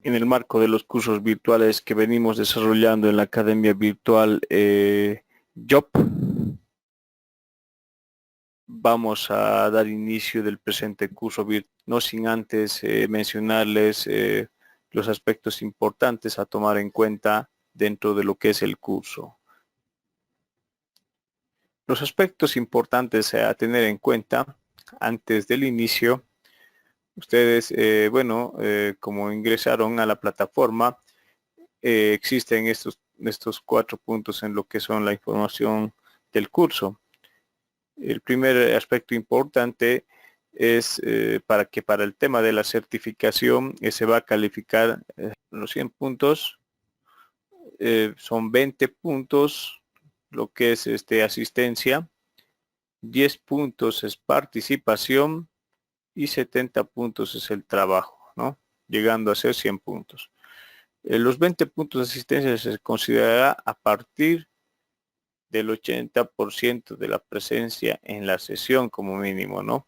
En el marco de los cursos virtuales que venimos desarrollando en la Academia Virtual Job, vamos a dar inicio del presente curso virtual, no sin antes mencionarles los aspectos importantes a tomar en cuenta dentro de lo que es el curso. Los aspectos importantes a tener en cuenta antes del inicio. Ustedes, como ingresaron a la plataforma, existen estos 4 puntos en lo que son la información del curso. El primer aspecto importante es para el tema de la certificación se va a calificar los 100 puntos, son 20 puntos lo que es asistencia, 10 puntos es participación y 70 puntos es el trabajo, ¿no? Llegando a ser 100 puntos. Los 20 puntos de asistencia se considerará a partir del 80% de la presencia en la sesión como mínimo, ¿no?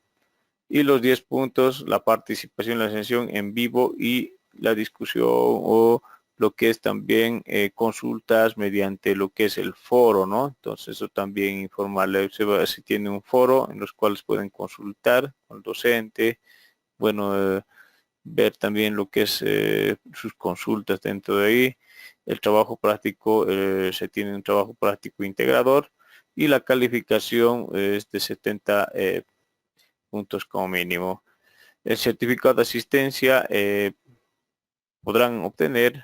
Y los 10 puntos, la participación en la sesión en vivo y la discusión o lo que es también consultas mediante lo que es el foro, ¿no? Entonces eso también informarle, se tiene un foro en los cuales pueden consultar con el docente, ver también lo que es sus consultas dentro de ahí. El trabajo práctico, se tiene un trabajo práctico integrador y la calificación es de 70 puntos como mínimo. El certificado de asistencia podrán obtener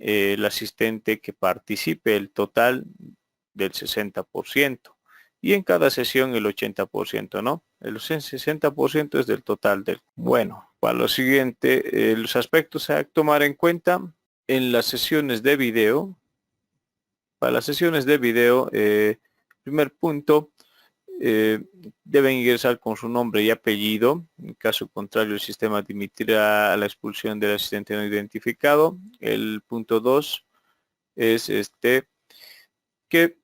el asistente que participe el total del 60% y en cada sesión el 80%, ¿no? El 60% es del total del. Bueno, para lo siguiente, los aspectos a tomar en cuenta en las sesiones de video. Para las sesiones de video, primer punto, deben ingresar con su nombre y apellido. En caso contrario, el sistema admitirá la expulsión del asistente no identificado. El punto 2 es que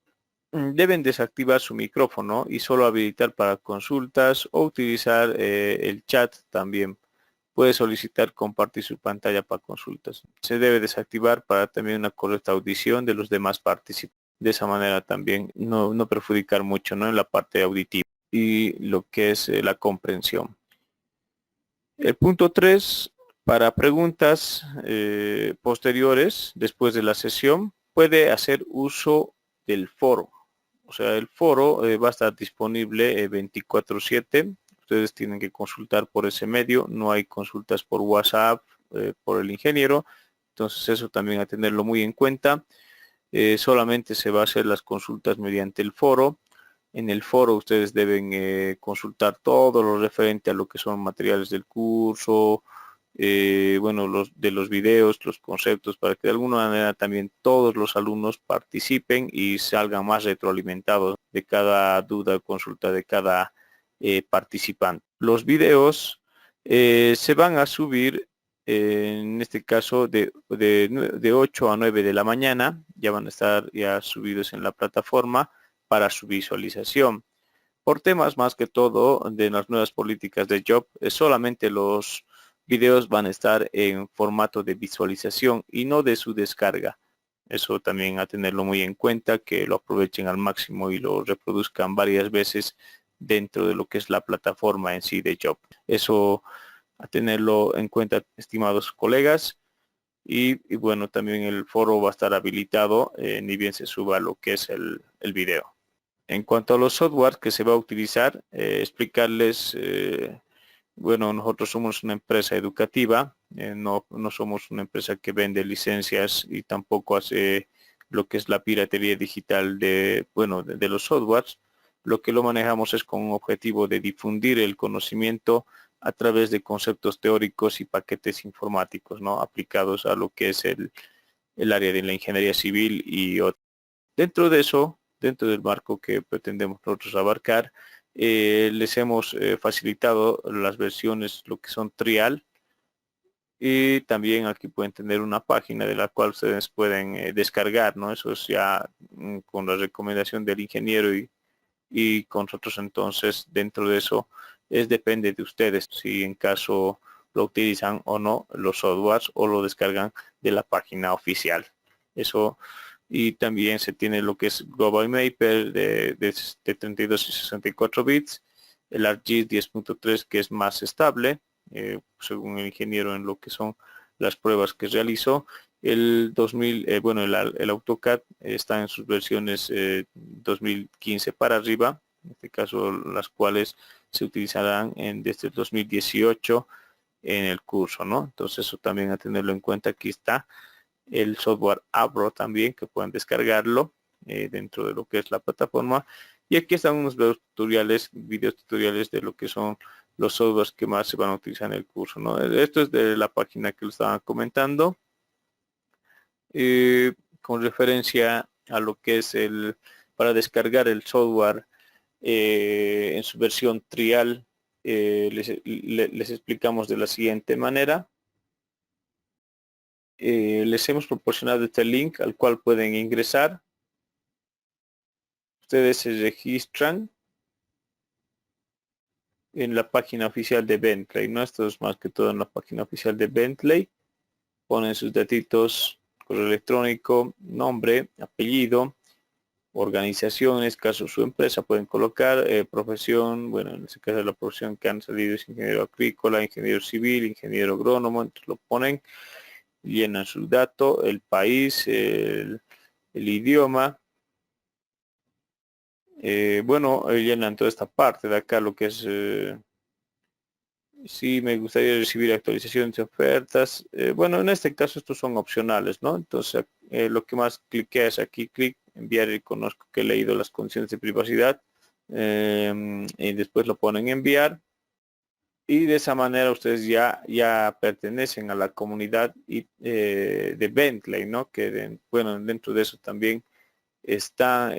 deben desactivar su micrófono y solo habilitar para consultas o utilizar el chat también. Puede solicitar compartir su pantalla para consultas. Se debe desactivar para también una correcta audición de los demás participantes. De esa manera también no perjudicar mucho, ¿no? En la parte auditiva y lo que es la comprensión. El punto 3, para preguntas posteriores después de la sesión, puede hacer uso del foro. O sea, el foro va a estar disponible 24/7. Ustedes tienen que consultar por ese medio. No hay consultas por WhatsApp, por el ingeniero. Entonces eso también a tenerlo muy en cuenta. Solamente se va a hacer las consultas mediante el foro. En el foro ustedes deben consultar todo lo referente a lo que son materiales del curso, los videos, los conceptos, para que de alguna manera también todos los alumnos participen y salgan más retroalimentados de cada duda o consulta de cada participante. Los videos se van a subir en este caso de 8 a 9 de la mañana, ya van a estar ya subidos en la plataforma para su visualización. Por temas más que todo de las nuevas políticas de Job, solamente los videos van a estar en formato de visualización y no de su descarga. Eso también a tenerlo muy en cuenta, que lo aprovechen al máximo y lo reproduzcan varias veces dentro de lo que es la plataforma en sí de Job. Eso a tenerlo en cuenta, estimados colegas. Y bueno, también el foro va a estar habilitado ni bien se suba lo que es el video. En cuanto a los softwares que se va a utilizar, explicarles, nosotros somos una empresa educativa, no somos una empresa que vende licencias y tampoco hace lo que es la piratería digital de los softwares. Lo que lo manejamos es con un objetivo de difundir el conocimiento a través de conceptos teóricos y paquetes informáticos, ¿no? Aplicados a lo que es el área de la ingeniería civil y otros. Dentro de eso, dentro del marco que pretendemos nosotros abarcar, les hemos facilitado las versiones, lo que son trial, y también aquí pueden tener una página de la cual ustedes pueden descargar, ¿no? Eso es ya con la recomendación del ingeniero y con nosotros. Entonces dentro de eso depende de ustedes si en caso lo utilizan o no los softwares o lo descargan de la página oficial. Eso, y también se tiene lo que es Global Maper de 32 y 64 bits, el ArcGIS 10.3 que es más estable, según el ingeniero en lo que son las pruebas que realizó. El 2000, el AutoCAD está en sus versiones 2015 para arriba, en este caso las cuales se utilizarán desde el 2018 en el curso, ¿no? Entonces eso también a tenerlo en cuenta. Aquí está el software Avro también, que pueden descargarlo dentro de lo que es la plataforma. Y aquí están unos videos tutoriales de lo que son los softwares que más se van a utilizar en el curso, ¿no? Esto es de la página que lo estaban comentando. Con referencia a lo que es para descargar el software en su versión trial, les explicamos de la siguiente manera. Les hemos proporcionado este link al cual pueden ingresar. Ustedes se registran en la página oficial de Bentley, ¿no? Esto es más que todo en la página oficial de Bentley. Ponen sus datitos, correo electrónico, nombre, apellido, organización, en este caso su empresa, pueden colocar profesión, bueno, en este caso la profesión que han salido es ingeniero agrícola, ingeniero civil, ingeniero agrónomo, entonces lo ponen, llenan su dato, el país, el idioma, llenan toda esta parte de acá, lo que es si me gustaría recibir actualizaciones de ofertas. Bueno, en este caso estos son opcionales, ¿no? Entonces lo que más clique es aquí, clic, enviar y reconozco que he leído las condiciones de privacidad, y después lo ponen enviar, y de esa manera ustedes ya pertenecen a la comunidad de Bentley, ¿no? Que bueno, dentro de eso también está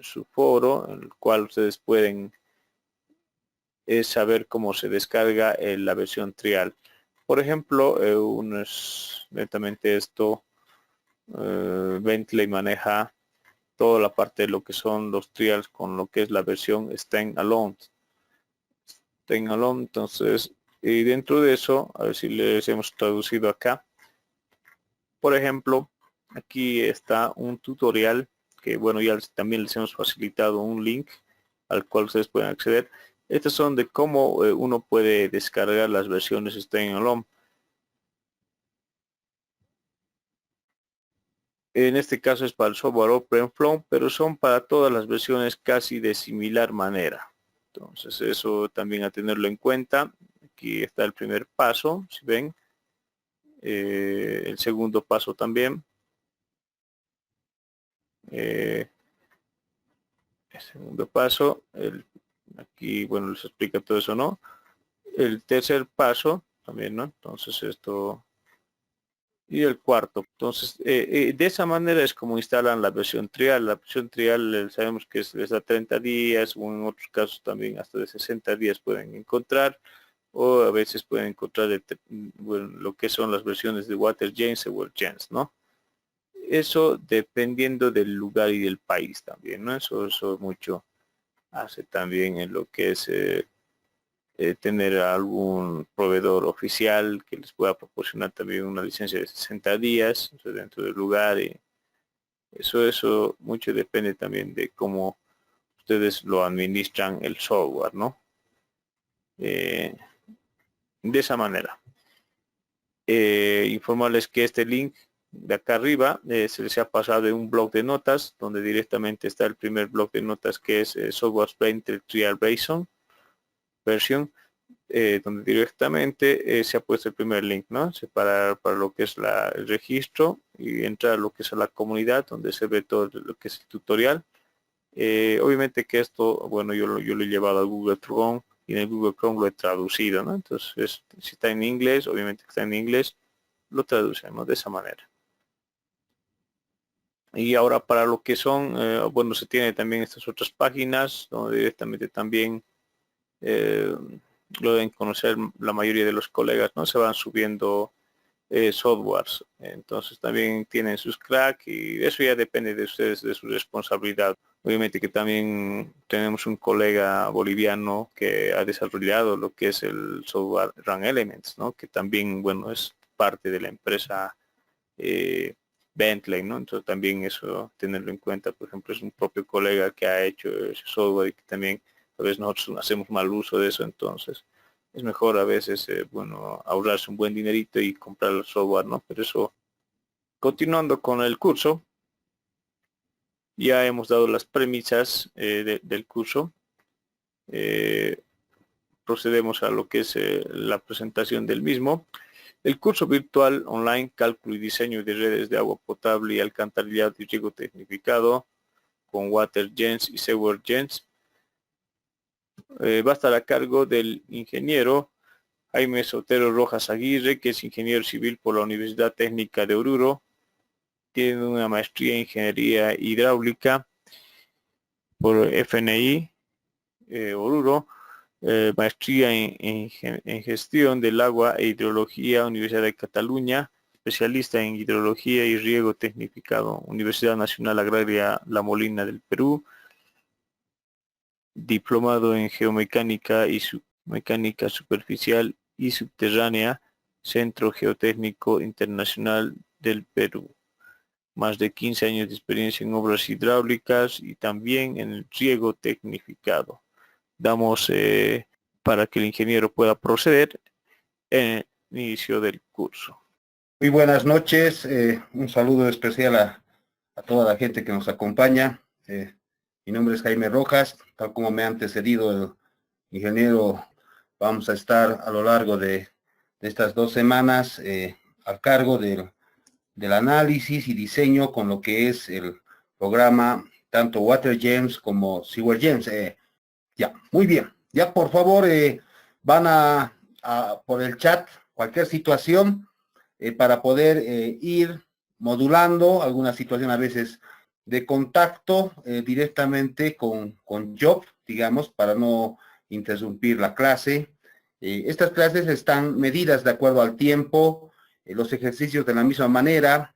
su foro, en el cual ustedes pueden saber cómo se descarga la versión trial. Por ejemplo, uno es netamente esto. Bentley maneja toda la parte de lo que son los trials con lo que es la versión standalone. Entonces, y dentro de eso, a ver si les hemos traducido acá. Por ejemplo, aquí está un tutorial que, bueno, ya también les hemos facilitado un link al cual ustedes pueden acceder. Estos son de cómo uno puede descargar las versiones standalone. En este caso es para el software OpenFlow, pero son para todas las versiones casi de similar manera. Entonces eso también a tenerlo en cuenta. Aquí está el primer paso, si ven. El segundo paso también. El segundo paso, aquí, bueno, les explica todo eso, ¿no? El tercer paso también, ¿no? Entonces esto, y el cuarto. Entonces, de esa manera es como instalan la versión trial. La versión trial sabemos que les da 30 días, o en otros casos también hasta de 60 días pueden encontrar, o a veces pueden encontrar bueno, lo que son las versiones de WaterJens o WorldJens, ¿no? Eso dependiendo del lugar y del país también, ¿no? Eso mucho hace también en lo que es tener algún proveedor oficial que les pueda proporcionar también una licencia de 60 días dentro del lugar, y eso mucho depende también de cómo ustedes lo administran el software, ¿no? De esa manera. Informarles que este link de acá arriba se les ha pasado de un blog de notas donde directamente está el primer blog de notas, que es Software Bentley Trial Version, donde directamente se ha puesto el primer link, ¿no? Para lo que es el registro, y entrar a lo que es la comunidad donde se ve todo lo que es el tutorial. Obviamente que esto, bueno, yo lo he llevado a Google Chrome, y en el Google Chrome lo he traducido, ¿no? Entonces, si está en inglés, obviamente que está en inglés, lo traducemos de esa manera. Y ahora para lo que son, bueno, se tiene también estas otras páginas donde directamente también lo deben conocer la mayoría de los colegas, ¿no? Se van subiendo softwares. Entonces también tienen sus cracks y eso ya depende de ustedes, de su responsabilidad. Obviamente que también tenemos un colega boliviano que ha desarrollado lo que es el software Run Elements, ¿no? Que también, bueno, es parte de la empresa Bentley, ¿no? Entonces también eso tenerlo en cuenta. Por ejemplo, es un propio colega que ha hecho ese software y que también a veces nosotros hacemos mal uso de eso. Entonces es mejor a veces, bueno, ahorrarse un buen dinerito y comprar el software, ¿no? Pero eso, continuando con el curso, ya hemos dado las premisas del curso. Procedemos a lo que es la presentación del mismo. El curso virtual online Cálculo y Diseño de Redes de Agua Potable y Alcantarillado y Riego Tecnificado con WaterGens y SewerGens va a estar a cargo del ingeniero Jaime Sotero Rojas Aguirre, que es ingeniero civil por la Universidad Técnica de Oruro. Tiene una maestría en Ingeniería Hidráulica por FNI Oruro, maestría en Gestión del Agua e Hidrología, Universidad de Cataluña, especialista en Hidrología y Riego Tecnificado, Universidad Nacional Agraria La Molina del Perú, diplomado en Geomecánica y Mecánica Superficial y Subterránea, Centro Geotécnico Internacional del Perú. Más de 15 años de experiencia en obras hidráulicas y también en el riego tecnificado. Damos para que el ingeniero pueda proceder en el inicio del curso. Muy buenas noches, un saludo especial a toda la gente que nos acompaña. Mi nombre es Jaime Rojas, tal como me ha antecedido el ingeniero, vamos a estar a lo largo de estas 2 semanas al cargo del análisis y diseño con lo que es el programa tanto WaterGems como SewerGems. Ya, muy bien. Ya por favor van a por el chat cualquier situación para poder ir modulando alguna situación a veces de contacto directamente con Job, digamos, para no interrumpir la clase. Estas clases están medidas de acuerdo al tiempo, los ejercicios de la misma manera.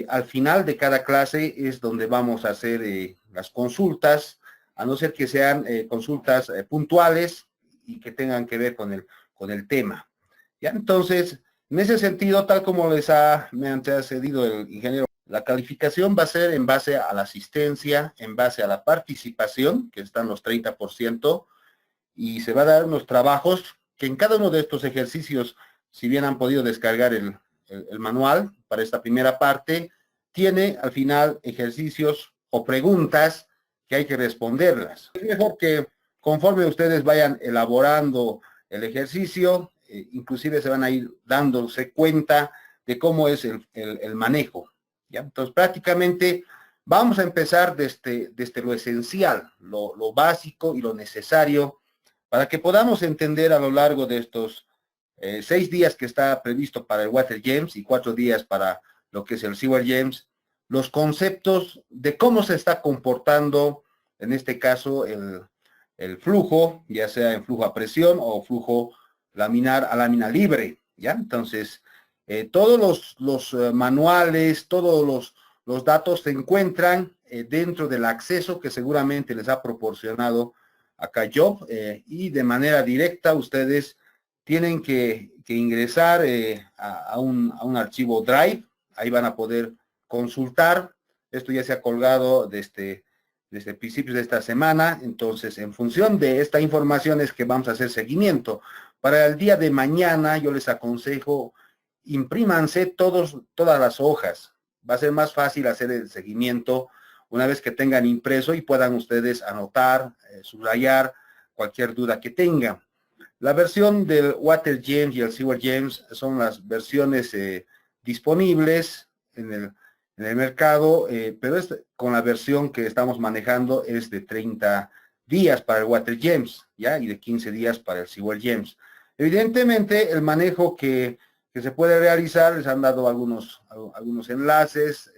Al final de cada clase es donde vamos a hacer las consultas, a no ser que sean consultas puntuales y que tengan que ver con el tema. ¿Ya? Entonces, en ese sentido, tal como me ha antecedido el ingeniero, la calificación va a ser en base a la asistencia, en base a la participación, que están los 30%, y se va a dar unos trabajos que en cada uno de estos ejercicios, si bien han podido descargar el manual para esta primera parte, tiene al final ejercicios o preguntas que hay que responderlas. Es mejor que conforme ustedes vayan elaborando el ejercicio, inclusive se van a ir dándose cuenta de cómo es el manejo. ¿Ya? Entonces, prácticamente vamos a empezar desde lo esencial, lo básico y lo necesario, para que podamos entender a lo largo de estos 6 días que está previsto para el WaterGems y 4 días para lo que es el SewerGems, los conceptos de cómo se está comportando, en este caso, el flujo, ya sea en flujo a presión o flujo laminar a lámina libre, ¿ya? Entonces, todos los manuales, todos los datos se encuentran dentro del acceso que seguramente les ha proporcionado acá Job, y de manera directa ustedes tienen que ingresar a un archivo Drive, ahí van a poder consultar, esto ya se ha colgado desde principios de esta semana, entonces en función de esta información es que vamos a hacer seguimiento. Para el día de mañana yo les aconsejo, imprímanse todas las hojas, va a ser más fácil hacer el seguimiento una vez que tengan impreso y puedan ustedes anotar, subrayar cualquier duda que tengan. La versión del WaterGems y el SewerGems son las versiones disponibles en el mercado, pero con la versión que estamos manejando es de 30 días para el WaterGems, ¿ya? Y de 15 días para el SewerGems. Evidentemente, el manejo que se puede realizar, les han dado algunos enlaces,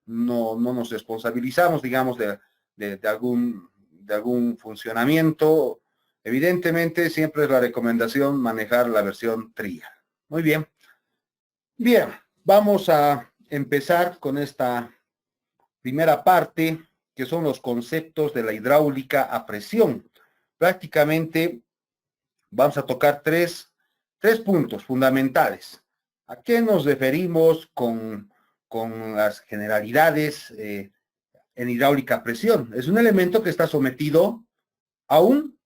no nos responsabilizamos, digamos, de algún funcionamiento. Evidentemente, siempre es la recomendación manejar la versión trial. Muy bien. Bien, vamos a empezar con esta primera parte, que son los conceptos de la hidráulica a presión. Prácticamente vamos a tocar tres puntos fundamentales. ¿A qué nos referimos con las generalidades en hidráulica a presión? Es un elemento que está sometido a un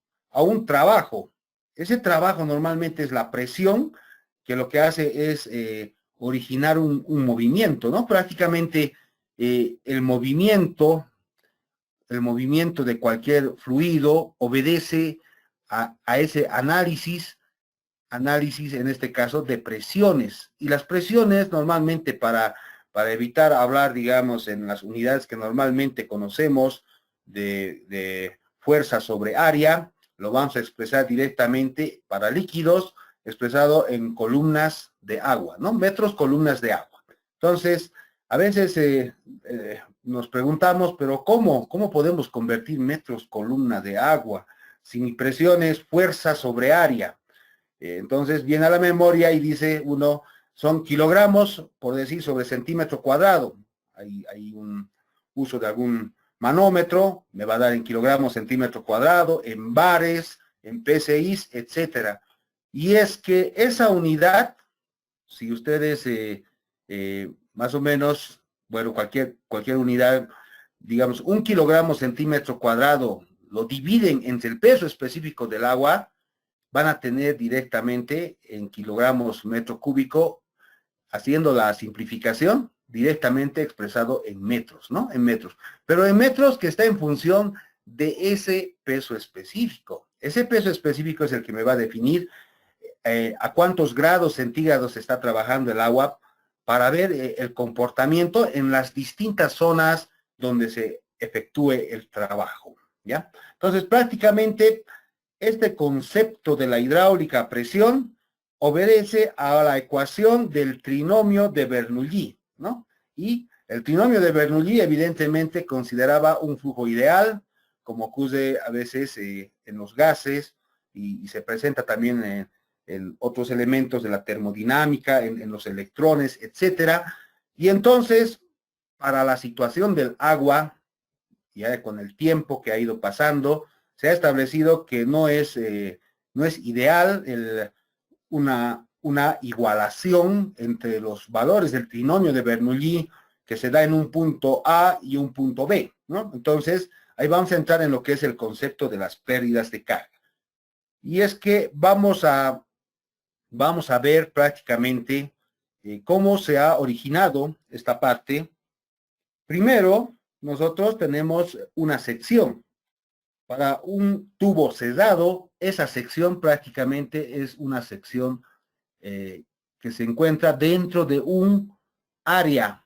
trabajo. Ese trabajo normalmente es la presión, que lo que hace es originar un movimiento, ¿no? Prácticamente el movimiento de cualquier fluido obedece a ese análisis en este caso de presiones. Y las presiones normalmente para evitar hablar, digamos, en las unidades que normalmente conocemos de fuerza sobre área, lo vamos a expresar directamente para líquidos, expresado en columnas de agua, ¿no? Metros, columnas de agua. Entonces, a veces nos preguntamos, pero ¿cómo podemos convertir metros, columna de agua? Si mi presión es fuerza sobre área. Entonces viene a la memoria y dice uno, son kilogramos, por decir, sobre centímetro cuadrado. Hay un uso de algún manómetro, me va a dar en kilogramos, centímetro cuadrado, en bares, en PSI, etcétera. Y es que esa unidad, si ustedes más o menos, bueno, cualquier unidad, digamos, 1 kilogramo centímetro cuadrado, lo dividen entre el peso específico del agua, van a tener directamente en kilogramos metro cúbico, haciendo la simplificación, directamente expresado en metros, ¿no? En metros. Pero en metros que está en función de ese peso específico. Ese peso específico es el que me va a definir a cuántos grados centígrados está trabajando el agua para ver el comportamiento en las distintas zonas donde se efectúe el trabajo, ¿ya? Entonces, prácticamente, este concepto de la hidráulica a presión obedece a la ecuación del trinomio de Bernoulli, ¿no? Y el trinomio de Bernoulli evidentemente consideraba un flujo ideal, como ocurre a veces en los gases y se presenta también en otros elementos de la termodinámica, en los electrones, etcétera. Y entonces, para la situación del agua, ya con el tiempo que ha ido pasando, se ha establecido que no es ideal una igualación entre los valores del trinomio de Bernoulli que se da en un punto A y un punto B, ¿no? Entonces, ahí vamos a entrar en lo que es el concepto de las pérdidas de carga. Y es que vamos a ver prácticamente cómo se ha originado esta parte. Primero, nosotros tenemos una sección. Para un tubo cerrado, esa sección prácticamente es una sección que se encuentra dentro de un área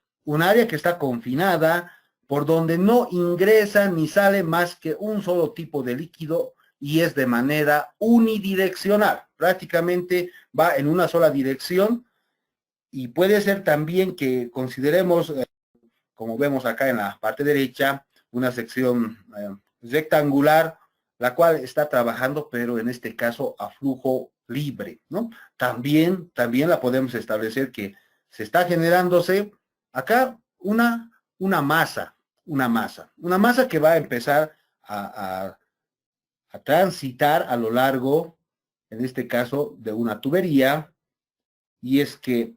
que está confinada, por donde no ingresa ni sale más que un solo tipo de líquido y es de manera unidireccional. Prácticamente va en una sola dirección y puede ser también que consideremos, como vemos acá en la parte derecha, una sección rectangular, la cual está trabajando, pero en este caso a flujo libre, ¿no? También la podemos establecer que se está generándose acá una masa que va a empezar a transitar a lo largo, en este caso, de una tubería, y es que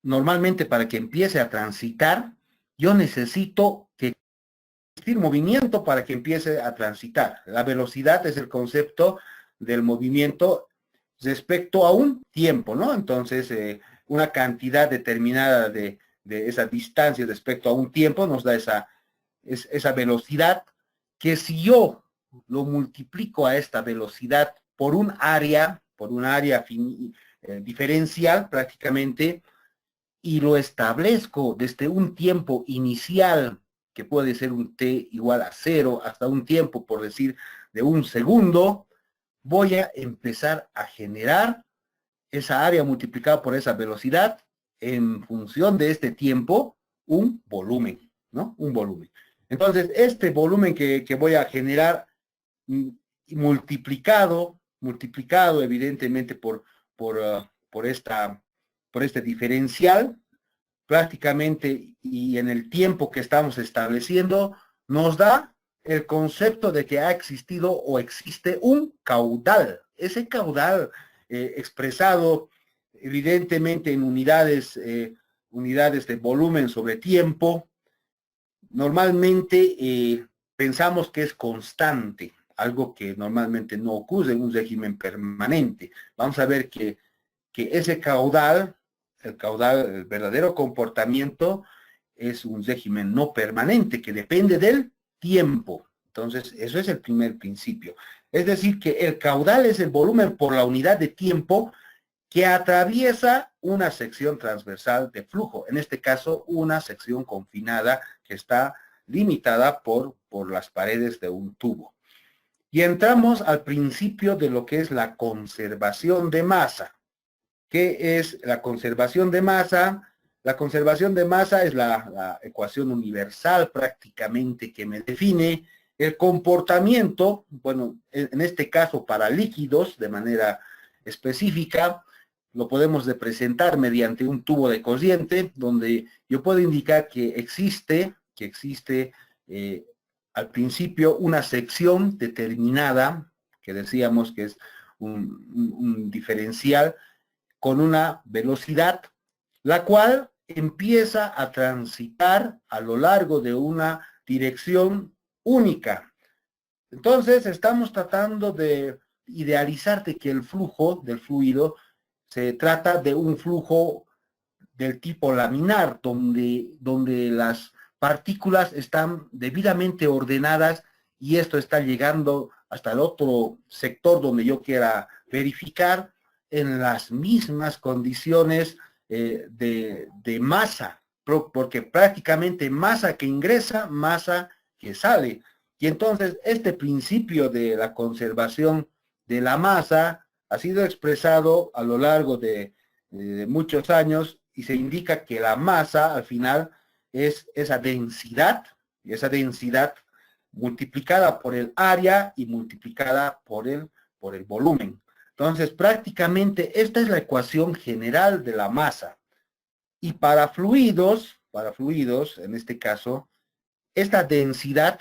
normalmente para que empiece a transitar, yo necesito que existir movimiento para que empiece a transitar. La velocidad es el concepto del movimiento respecto a un tiempo, ¿no? Entonces, una cantidad determinada de esa distancia respecto a un tiempo nos da esa velocidad, que si yo lo multiplico a esta velocidad por un área diferencial prácticamente, y lo establezco desde un tiempo inicial, que puede ser un t igual a 0, hasta un tiempo, por decir, de 1 segundo, voy a empezar a generar esa área multiplicada por esa velocidad en función de este tiempo, un volumen, ¿no? Un volumen. Entonces, este volumen que voy a generar multiplicado evidentemente por esta por este diferencial, prácticamente, y en el tiempo que estamos estableciendo, nos da el concepto de que ha existido o existe un caudal. Ese caudal expresado evidentemente en unidades de volumen sobre tiempo, normalmente pensamos que es constante, algo que normalmente no ocurre en un régimen permanente. Vamos a ver que ese caudal, el verdadero comportamiento, es un régimen no permanente que depende del tiempo. Entonces, eso es el primer principio. Es decir, que el caudal es el volumen por la unidad de tiempo que atraviesa una sección transversal de flujo, en este caso una sección confinada que está limitada por las paredes de un tubo. Y entramos al principio de lo que es la conservación de masa. ¿Qué es la conservación de masa? La conservación de masa es la ecuación universal prácticamente que me define el comportamiento, bueno, en este caso para líquidos de manera específica, lo podemos representar mediante un tubo de corriente, donde yo puedo indicar que existe al principio una sección determinada, que decíamos que es un diferencial, con una velocidad, la cual empieza a transitar a lo largo de una dirección única. Entonces, estamos tratando de idealizar de que el flujo del fluido se trata de un flujo del tipo laminar, donde las partículas están debidamente ordenadas y esto está llegando hasta el otro sector donde yo quiera verificar en las mismas condiciones de masa, porque prácticamente masa que ingresa, masa que sale. Y entonces este principio de la conservación de la masa ha sido expresado a lo largo de muchos años y se indica que la masa al final es esa densidad, y esa densidad multiplicada por el área y multiplicada por el volumen. Entonces, prácticamente esta es la ecuación general de la masa. Y para fluidos, en este caso, esta densidad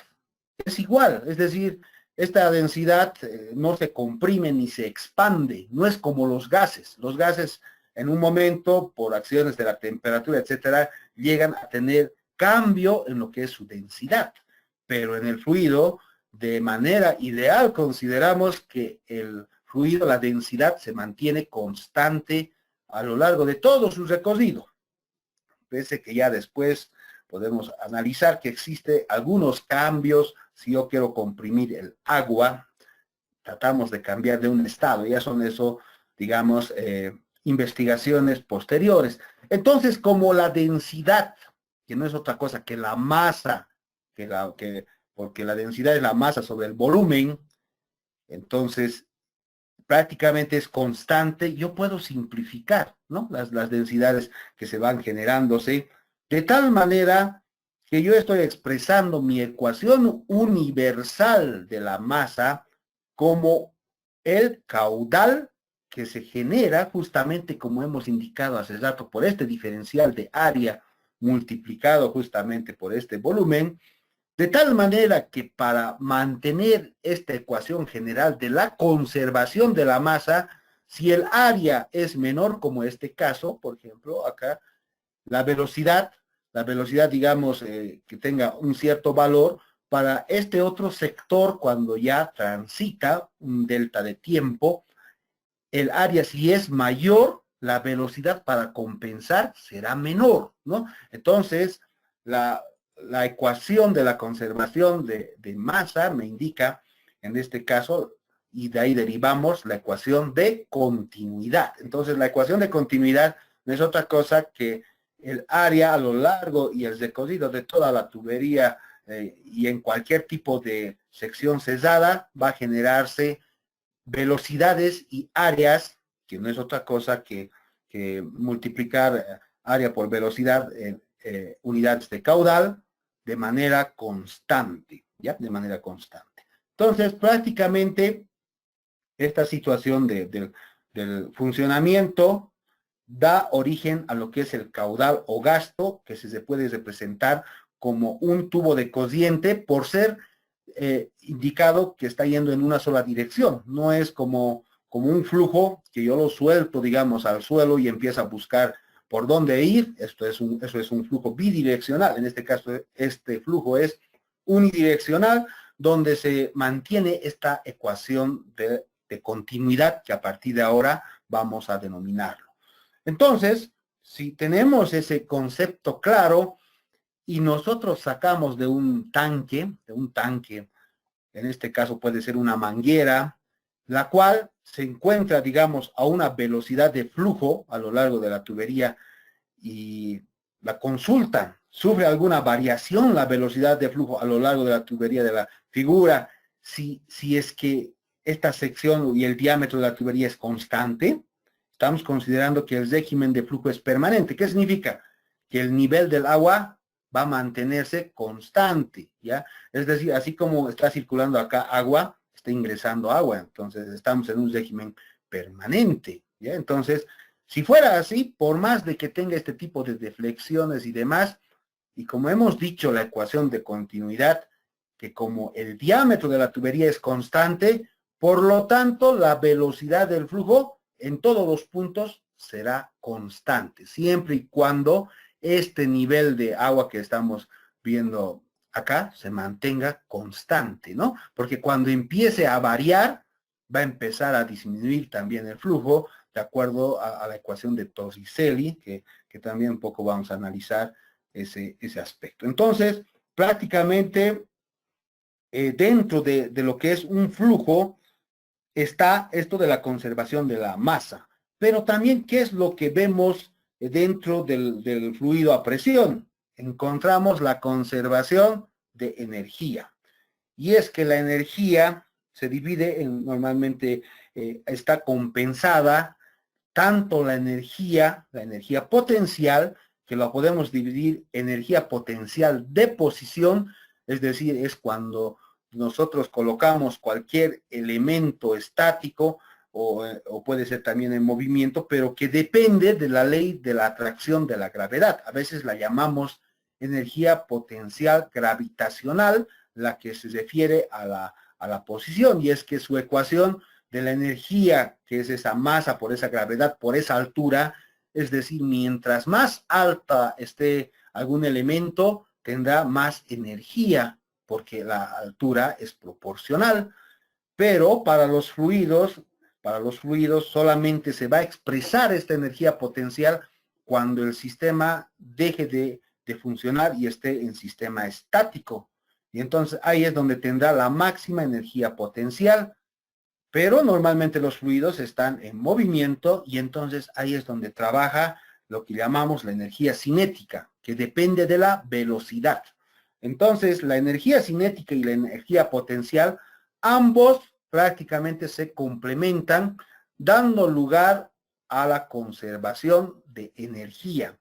es igual, es decir, esta densidad no se comprime ni se expande, no es como los gases. Los gases en un momento, por acciones de la temperatura, etcétera, llegan a tener cambio en lo que es su densidad. Pero en el fluido, de manera ideal, consideramos que el fluido, la densidad, se mantiene constante a lo largo de todo su recorrido. Pese que ya después podemos analizar que existe algunos cambios. Si yo quiero comprimir el agua, tratamos de cambiar de un estado. Ya son eso, digamos, investigaciones posteriores. Entonces, como la densidad, que no es otra cosa que la masa, porque la densidad es la masa sobre el volumen, entonces prácticamente es constante, yo puedo simplificar, ¿no? Las densidades que se van generándose, de tal manera que yo estoy expresando mi ecuación universal de la masa como el caudal que se genera justamente como hemos indicado hace rato por este diferencial de área multiplicado justamente por este volumen, de tal manera que para mantener esta ecuación general de la conservación de la masa, si el área es menor, como este caso, por ejemplo, acá, la velocidad digamos, que tenga un cierto valor, para este otro sector, cuando ya transita un delta de tiempo, el área si es mayor, la velocidad para compensar será menor, ¿no? Entonces, la ecuación de la conservación de masa me indica, en este caso, y de ahí derivamos la ecuación de continuidad. Entonces, la ecuación de continuidad no es otra cosa que el área a lo largo y el recorrido de toda la tubería y en cualquier tipo de sección cesada va a generarse velocidades y áreas, que no es otra cosa que multiplicar área por velocidad en unidades de caudal de manera constante, ¿ya? De manera constante. Entonces, prácticamente, esta situación del funcionamiento da origen a lo que es el caudal o gasto, que se puede representar como un tubo de corriente por ser indicado que está yendo en una sola dirección. No es como un flujo que yo lo suelto, digamos, al suelo y empieza a buscar por dónde ir. Eso es un flujo bidireccional. En este caso, este flujo es unidireccional, donde se mantiene esta ecuación de continuidad que a partir de ahora vamos a denominarlo. Entonces, si tenemos ese concepto claro y nosotros sacamos de un tanque, en este caso puede ser una manguera, la cual se encuentra, digamos, a una velocidad de flujo a lo largo de la tubería y la consulta, ¿sufre alguna variación la velocidad de flujo a lo largo de la tubería de la figura si es que esta sección y el diámetro de la tubería es constante? Estamos considerando que el régimen de flujo es permanente. ¿Qué significa? Que el nivel del agua va a mantenerse constante, ¿ya? Es decir, así como está circulando acá agua, está ingresando agua. Entonces, estamos en un régimen permanente, ¿ya? Entonces, si fuera así, por más de que tenga este tipo de deflexiones y demás, y como hemos dicho, la ecuación de continuidad, que como el diámetro de la tubería es constante, por lo tanto, la velocidad del flujo en todos los puntos será constante, siempre y cuando este nivel de agua que estamos viendo acá se mantenga constante, ¿no? Porque cuando empiece a variar, va a empezar a disminuir también el flujo, de acuerdo a la ecuación de Torricelli, que también un poco vamos a analizar ese aspecto. Entonces, prácticamente dentro de lo que es un flujo, está esto de la conservación de la masa. Pero también, ¿qué es lo que vemos dentro del fluido a presión? Encontramos la conservación de energía. Y es que la energía se divide normalmente está compensada tanto la energía potencial, que la podemos dividir energía potencial de posición, es decir, es cuando nosotros colocamos cualquier elemento estático o puede ser también en movimiento, pero que depende de la ley de la atracción de la gravedad. A veces la llamamos energía potencial gravitacional, la que se refiere a la posición, y es que su ecuación de la energía, que es esa masa por esa gravedad, por esa altura, es decir, mientras más alta esté algún elemento, tendrá más energía, porque la altura es proporcional. Pero para los fluidos solamente se va a expresar esta energía potencial cuando el sistema deje de funcionar y esté en sistema estático. Y entonces ahí es donde tendrá la máxima energía potencial. Pero normalmente los fluidos están en movimiento y entonces ahí es donde trabaja lo que llamamos la energía cinética, que depende de la velocidad. Entonces, la energía cinética y la energía potencial, ambos prácticamente se complementan, dando lugar a la conservación de energía.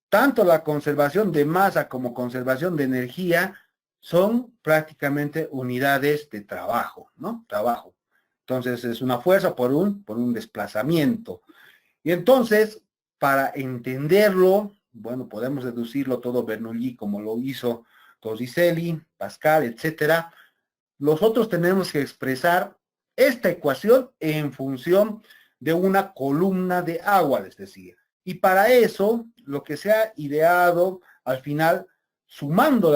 Tanto la conservación de masa como conservación de energía son prácticamente unidades de trabajo, ¿no? Trabajo. Entonces es una fuerza por un desplazamiento. Y entonces, para entenderlo, bueno, podemos deducirlo todo Bernoulli como lo hizo Torricelli, Pascal, etcétera. Nosotros tenemos que expresar esta ecuación en función de una columna de agua, les decía. Y para eso, lo que se ha ideado al final, sumando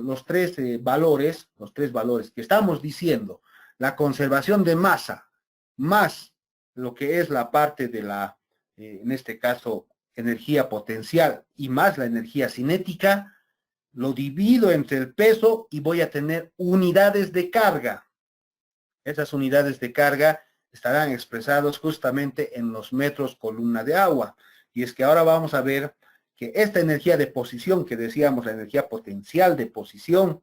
los tres valores que estamos diciendo, la conservación de masa, más lo que es la parte de la, en este caso, energía potencial y más la energía cinética, lo divido entre el peso y voy a tener unidades de carga. Esas unidades de carga estarán expresados justamente en los metros columna de agua. Y es que ahora vamos a ver que esta energía de posición que decíamos, la energía potencial de posición,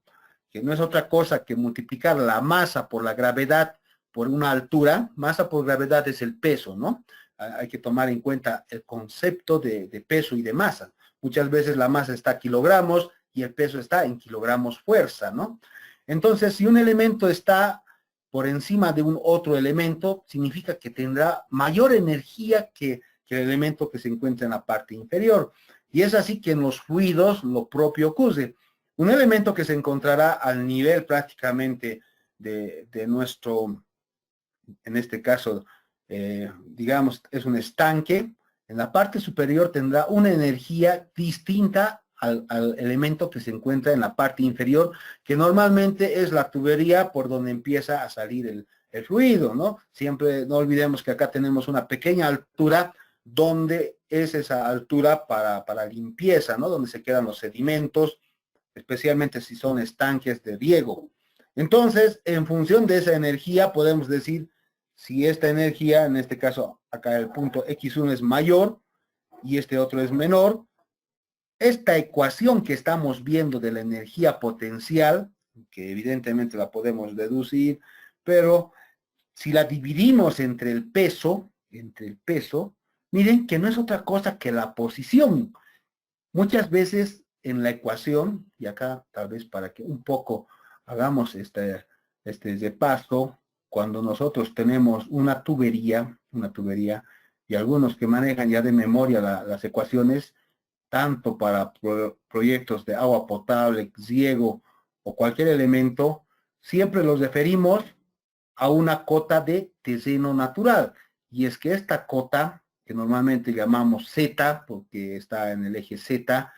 que no es otra cosa que multiplicar la masa por la gravedad por una altura. Masa por gravedad es el peso, ¿no? Hay que tomar en cuenta el concepto de peso y de masa. Muchas veces la masa está en kilogramos y el peso está en kilogramos fuerza, ¿no? Entonces, si un elemento está por encima de un otro elemento, significa que tendrá mayor energía que que el elemento que se encuentra en la parte inferior. Y es así que en los fluidos lo propio ocurre. Un elemento que se encontrará al nivel prácticamente de nuestro, en este caso, digamos, es un estanque, en la parte superior tendrá una energía distinta al elemento que se encuentra en la parte inferior, que normalmente es la tubería por donde empieza a salir el fluido, ¿no? Siempre no olvidemos que acá tenemos una pequeña altura donde es esa altura para limpieza, ¿no? Donde se quedan los sedimentos, especialmente si son estanques de riego. Entonces, en función de esa energía, podemos decir si esta energía, en este caso, acá el punto X1 es mayor y este otro es menor. Esta ecuación que estamos viendo de la energía potencial, que evidentemente la podemos deducir, pero si la dividimos entre el peso, miren que no es otra cosa que la posición. Muchas veces en la ecuación, y acá tal vez para que un poco hagamos este repaso, cuando nosotros tenemos una tubería, y algunos que manejan ya de memoria las ecuaciones, tanto para proyectos de agua potable, riego o cualquier elemento, siempre los referimos a una cota de terreno natural. Y es que esta cota, que normalmente llamamos Z, porque está en el eje Z,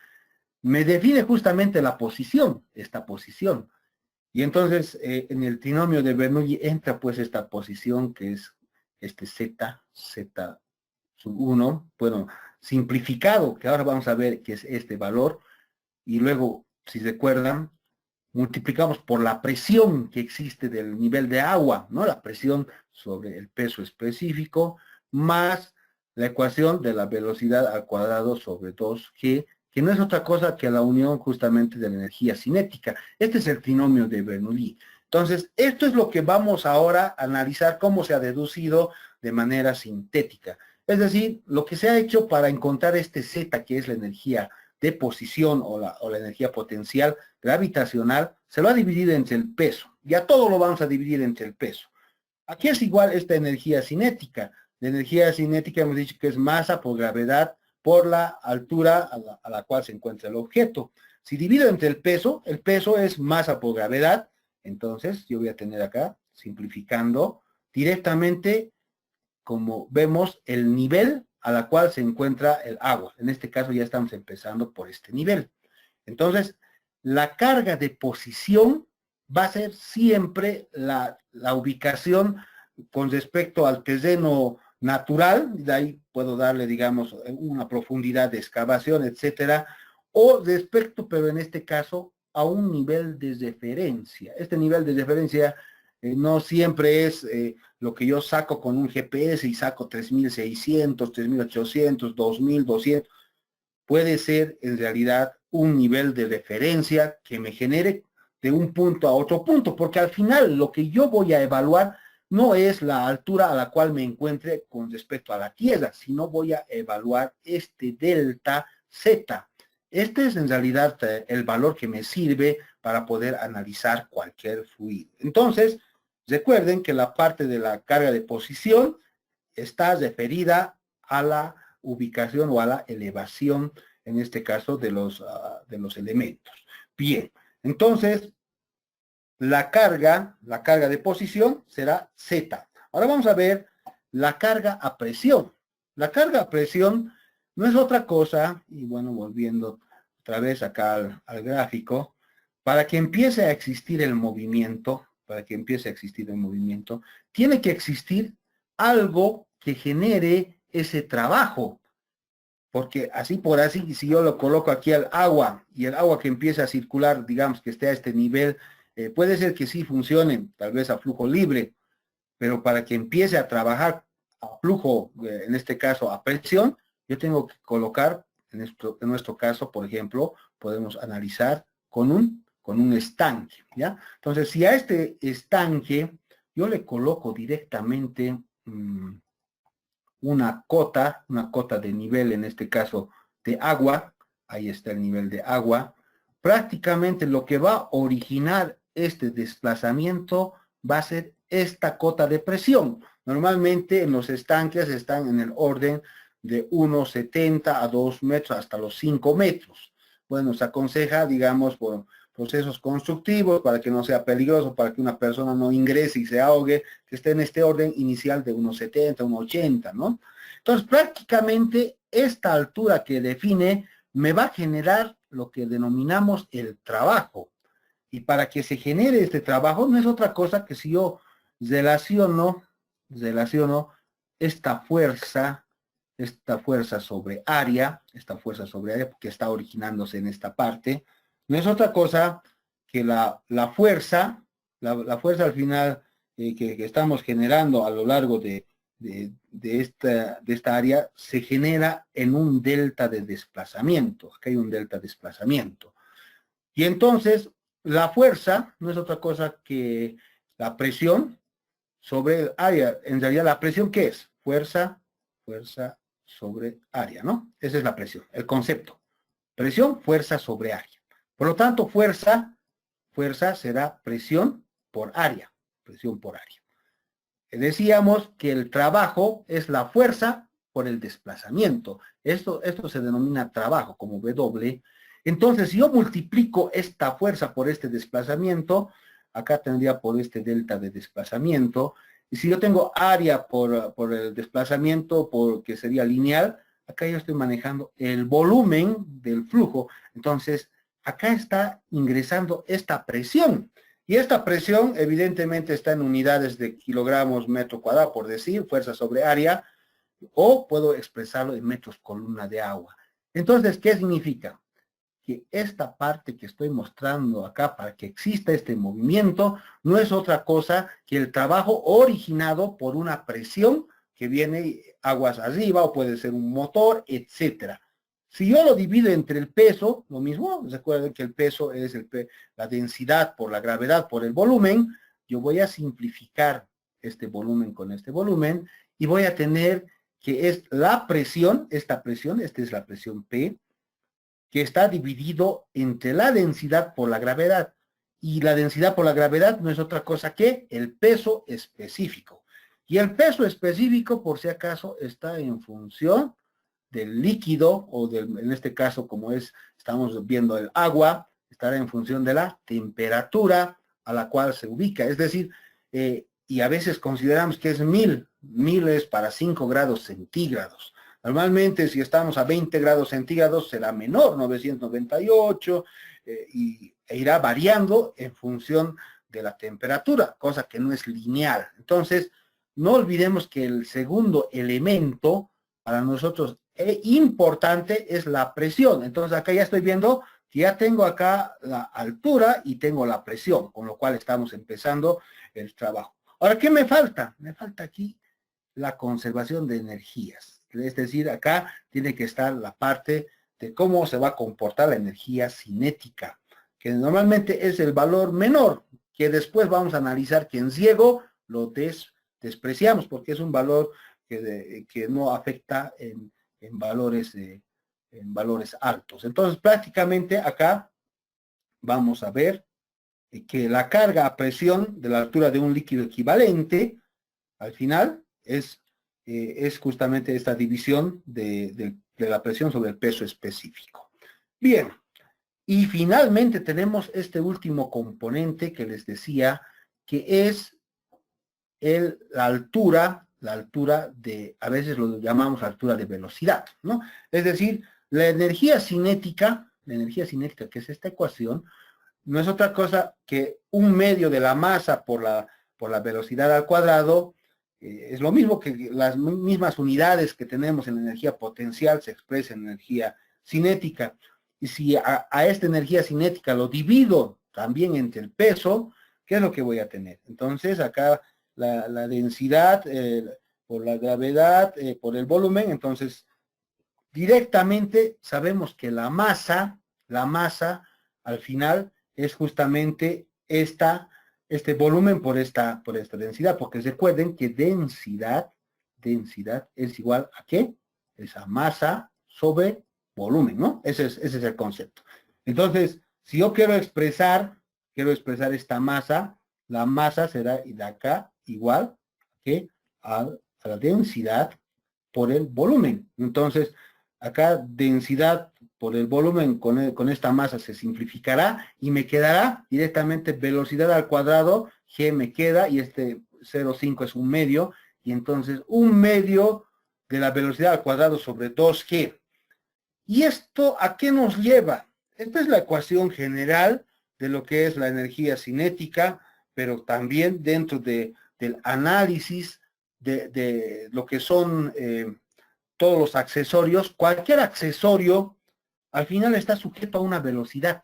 me define justamente la posición, esta posición. Y entonces en el trinomio de Bernoulli entra pues esta posición que es este Z, Z sub 1, bueno, simplificado, que ahora vamos a ver que es este valor, y luego, si recuerdan, multiplicamos por la presión que existe del nivel de agua, ¿no? La presión sobre el peso específico, más la ecuación de la velocidad al cuadrado sobre 2G, que no es otra cosa que la unión justamente de la energía cinética. Este es el trinomio de Bernoulli. Entonces, esto es lo que vamos ahora a analizar cómo se ha deducido de manera sintética. Es decir, lo que se ha hecho para encontrar este Z, que es la energía de posición o la energía potencial gravitacional, se lo ha dividido entre el peso. Ya todo lo vamos a dividir entre el peso. Aquí es igual esta energía cinética. La energía cinética hemos dicho que es masa por gravedad por la altura a la cual se encuentra el objeto. Si divido entre el peso es masa por gravedad, entonces yo voy a tener acá, simplificando, directamente, como vemos, el nivel a la cual se encuentra el agua. En este caso ya estamos empezando por este nivel. Entonces, la carga de posición va a ser siempre la ubicación con respecto al terreno natural, de ahí puedo darle, digamos, una profundidad de excavación, etcétera, o respecto, pero en este caso, a un nivel de referencia. Este nivel de referencia no siempre es lo que yo saco con un GPS y saco 3600, 3800, 2200. Puede ser en realidad un nivel de referencia que me genere de un punto a otro punto, porque al final lo que yo voy a evaluar no es la altura a la cual me encuentre con respecto a la Tierra, sino voy a evaluar este delta Z. Este es en realidad el valor que me sirve para poder analizar cualquier fluido. Entonces, recuerden que la parte de la carga de posición está referida a la ubicación o a la elevación, en este caso, de los elementos. Bien, entonces, la carga de posición será Z. Ahora vamos a ver la carga a presión. La carga a presión no es otra cosa, y bueno, volviendo otra vez acá al gráfico, para que empiece a existir el movimiento, tiene que existir algo que genere ese trabajo. Porque así por así, si yo lo coloco aquí al agua, y el agua que empieza a circular, digamos que esté a este nivel, puede ser que sí funcione, tal vez a flujo libre, pero para que empiece a trabajar a flujo, en este caso a presión, yo tengo que colocar, en nuestro caso, por ejemplo, podemos analizar con un estanque, ¿ya? Entonces, si a este estanque yo le coloco directamente una cota de nivel, en este caso de agua, ahí está el nivel de agua, prácticamente lo que va a originar este desplazamiento va a ser esta cota de presión. Normalmente en los estanques están en el orden de 1,70 a 2 metros hasta los 5 metros. Bueno, se aconseja, digamos, por procesos constructivos, para que no sea peligroso, para que una persona no ingrese y se ahogue, que esté en este orden inicial de 1,70, 1,80, ¿no? Entonces, prácticamente esta altura que define me va a generar lo que denominamos el trabajo. Y para que se genere este trabajo no es otra cosa que si yo relaciono esta fuerza sobre área, que está originándose en esta parte, no es otra cosa que la fuerza al final que estamos generando a lo largo de esta área se genera en un delta de desplazamiento. Acá hay un delta de desplazamiento. Y entonces, la fuerza no es otra cosa que la presión sobre el área. En realidad, ¿la presión qué es? Fuerza sobre área, ¿no? Esa es la presión, el concepto. Presión, fuerza sobre área. Por lo tanto, fuerza será presión por área. Presión por área. Decíamos que el trabajo es la fuerza por el desplazamiento. Esto se denomina trabajo como W. Entonces, si yo multiplico esta fuerza por este desplazamiento, acá tendría por este delta de desplazamiento, y si yo tengo área por el desplazamiento, que sería lineal, acá yo estoy manejando el volumen del flujo. Entonces, acá está ingresando esta presión. Y esta presión evidentemente está en unidades de kilogramos metro cuadrado, por decir, fuerza sobre área, o puedo expresarlo en metros columna de agua. Entonces, ¿qué significa? Que esta parte que estoy mostrando acá para que exista este movimiento no es otra cosa que el trabajo originado por una presión que viene aguas arriba o puede ser un motor, etcétera. Si yo lo divido entre el peso, lo mismo, recuerden que el peso es la densidad por la gravedad por el volumen, yo voy a simplificar este volumen con este volumen y voy a tener que es la presión, esta es la presión P, que está dividido entre la densidad por la gravedad. Y la densidad por la gravedad no es otra cosa que el peso específico. Y el peso específico, por si acaso, está en función del líquido, o en este caso, como estamos viendo el agua, estará en función de la temperatura a la cual se ubica. Es decir, y a veces consideramos que es 1000 es para 5 grados centígrados. Normalmente, si estamos a 20 grados centígrados, será menor, 998, e irá variando en función de la temperatura, cosa que no es lineal. Entonces, no olvidemos que el segundo elemento para nosotros importante es la presión. Entonces, acá ya estoy viendo que ya tengo acá la altura y tengo la presión, con lo cual estamos empezando el trabajo. Ahora, ¿qué me falta? Me falta aquí la conservación de energías. Es decir, acá tiene que estar la parte de cómo se va a comportar la energía cinética, que normalmente es el valor menor, que después vamos a analizar que en ciego lo despreciamos, porque es un valor que no afecta en valores altos. Entonces, prácticamente acá vamos a ver que la carga a presión de la altura de un líquido equivalente, al final, es justamente esta división de la presión sobre el peso específico. Bien, y finalmente tenemos este último componente que les decía, que es la altura a veces lo llamamos altura de velocidad, ¿no? Es decir, la energía cinética, que es esta ecuación, no es otra cosa que un medio de la masa por la velocidad al cuadrado. Es lo mismo que las mismas unidades que tenemos en energía potencial se expresa en energía cinética. Y si a esta energía cinética lo divido también entre el peso, ¿qué es lo que voy a tener? Entonces acá la densidad por la gravedad, por el volumen, entonces directamente sabemos que la masa al final es justamente este volumen por esta densidad, porque recuerden que densidad es igual a ¿qué? Esa masa sobre volumen, ¿no? Ese es el concepto. Entonces, si yo quiero expresar esta masa, la masa será de acá igual que a la densidad por el volumen. Entonces, acá densidad por el volumen con esta masa se simplificará y me quedará directamente velocidad al cuadrado, g me queda, y este 0,5 es un medio, y entonces un medio de la velocidad al cuadrado sobre 2g. ¿Y esto a qué nos lleva? Esta es la ecuación general de lo que es la energía cinética, pero también dentro del análisis de lo que son todos los accesorios. Cualquier accesorio al final está sujeto a una velocidad,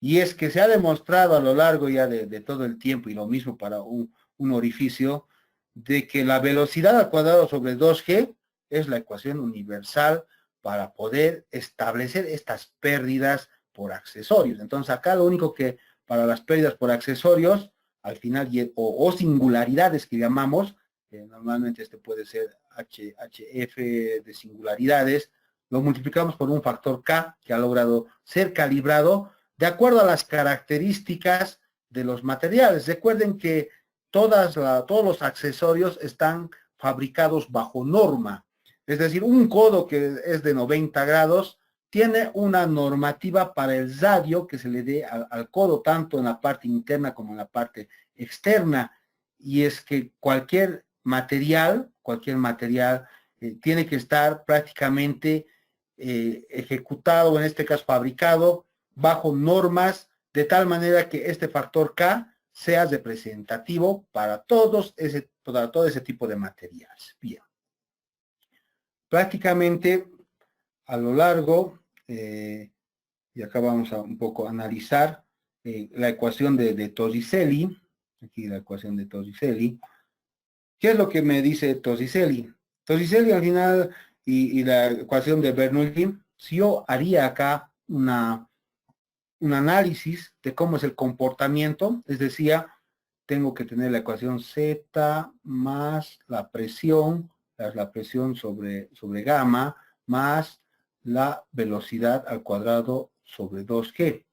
Y es que se ha demostrado a lo largo ya de todo el tiempo, y lo mismo para un orificio, de que la velocidad al cuadrado sobre 2g es la ecuación universal para poder establecer estas pérdidas por accesorios. Entonces acá lo único que para las pérdidas por accesorios, al final, o singularidades que llamamos, normalmente este puede ser HF de singularidades, lo multiplicamos por un factor K que ha logrado ser calibrado de acuerdo a las características de los materiales. Recuerden que todos los accesorios están fabricados bajo norma. Es decir, un codo que es de 90 grados tiene una normativa para el radio que se le dé al codo, tanto en la parte interna como en la parte externa. Y es que cualquier material tiene que estar prácticamente ejecutado, en este caso fabricado, bajo normas, de tal manera que este factor K sea representativo para todo ese tipo de materiales. Bien. Prácticamente a lo largo, y acá vamos a un poco analizar la ecuación de Torricelli, aquí la ecuación de Torricelli. ¿Qué es lo que me dice Torricelli? Torricelli al final, y la ecuación de Bernoulli, si yo haría acá un análisis de cómo es el comportamiento, les decía, tengo que tener la ecuación Z más la presión sobre gamma, más la velocidad al cuadrado sobre 2G.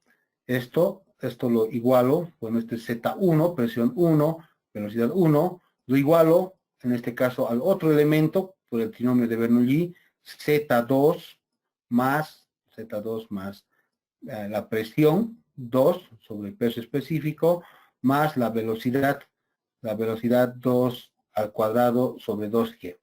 Esto lo igualo, bueno, este es Z1, presión 1, velocidad 1, lo igualo, en este caso, al otro elemento, por el trinomio de Bernoulli, Z2 más la presión 2 sobre el peso específico, más la velocidad 2 al cuadrado sobre 2G.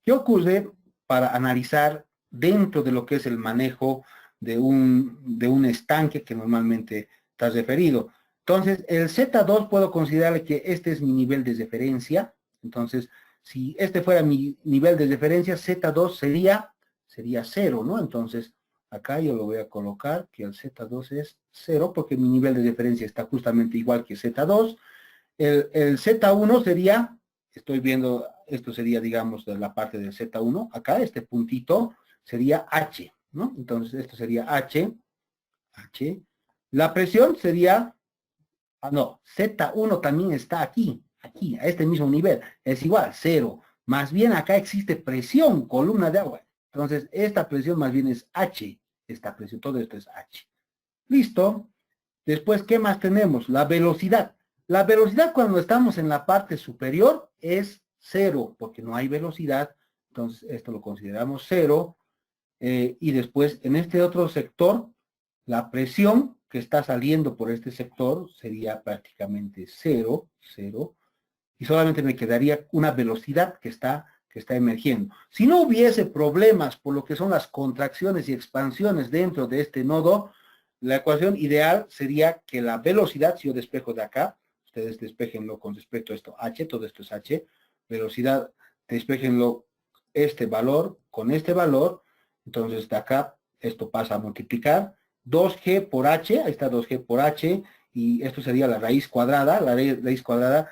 ¿Qué ocurre para analizar dentro de lo que es el manejo de un estanque que normalmente está referido? Entonces, el Z2 puedo considerar que este es mi nivel de referencia. Entonces, si este fuera mi nivel de referencia, Z2 sería 0, ¿no? Entonces, acá yo lo voy a colocar que el Z2 es 0 porque mi nivel de referencia está justamente igual que Z2. El Z1 sería, estoy viendo, esto sería, digamos, de la parte del Z1. Acá este puntito sería H, ¿no? Entonces esto sería H. La presión sería, no, Z1 también está aquí, a este mismo nivel. Es igual, 0. Más bien acá existe presión, columna de agua. Entonces, esta presión más bien es H. Esta presión, todo esto es H. Listo. Después, ¿qué más tenemos? La velocidad. La velocidad cuando estamos en la parte superior es 0, porque no hay velocidad. Entonces, esto lo consideramos 0. Y después, en este otro sector, la presión que está saliendo por este sector sería prácticamente 0. Y solamente me quedaría una velocidad que está emergiendo. Si no hubiese problemas por lo que son las contracciones y expansiones dentro de este nodo, la ecuación ideal sería que la velocidad, si yo despejo de acá, ustedes despejenlo con respecto a esto H, todo esto es H, velocidad, despejenlo este valor con este valor, entonces de acá esto pasa a multiplicar 2G por H, ahí está 2G por H, y esto sería la raíz cuadrada,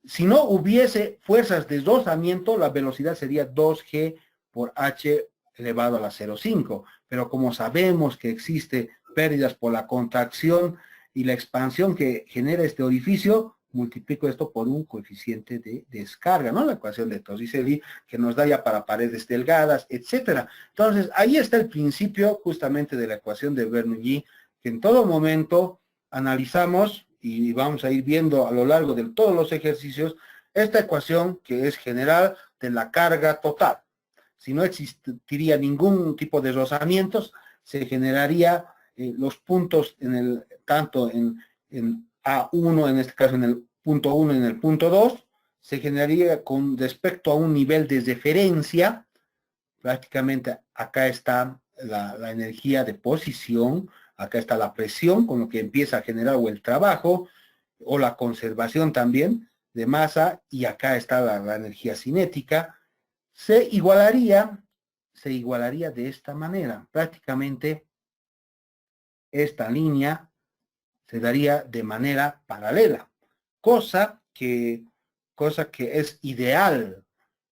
si no hubiese fuerzas de deslizamiento, la velocidad sería 2G por H elevado a la 0,5. Pero como sabemos que existe pérdidas por la contracción y la expansión que genera este orificio, multiplico esto por un coeficiente de descarga, ¿no? La ecuación de Torricelli, que nos da ya para paredes delgadas, etcétera. Entonces, ahí está el principio justamente de la ecuación de Bernoulli, que en todo momento analizamos y vamos a ir viendo a lo largo de todos los ejercicios esta ecuación que es general de la carga total. Si no existiría ningún tipo de rozamientos, se generaría los puntos tanto en A1, en este caso en el punto 1 y en el punto 2, se generaría con respecto a un nivel de referencia. Prácticamente acá está la energía de posición, acá está la presión con lo que empieza a generar o el trabajo, o la conservación también de masa, y acá está la energía cinética. Se igualaría de esta manera. Prácticamente esta línea se daría de manera paralela, cosa que es ideal.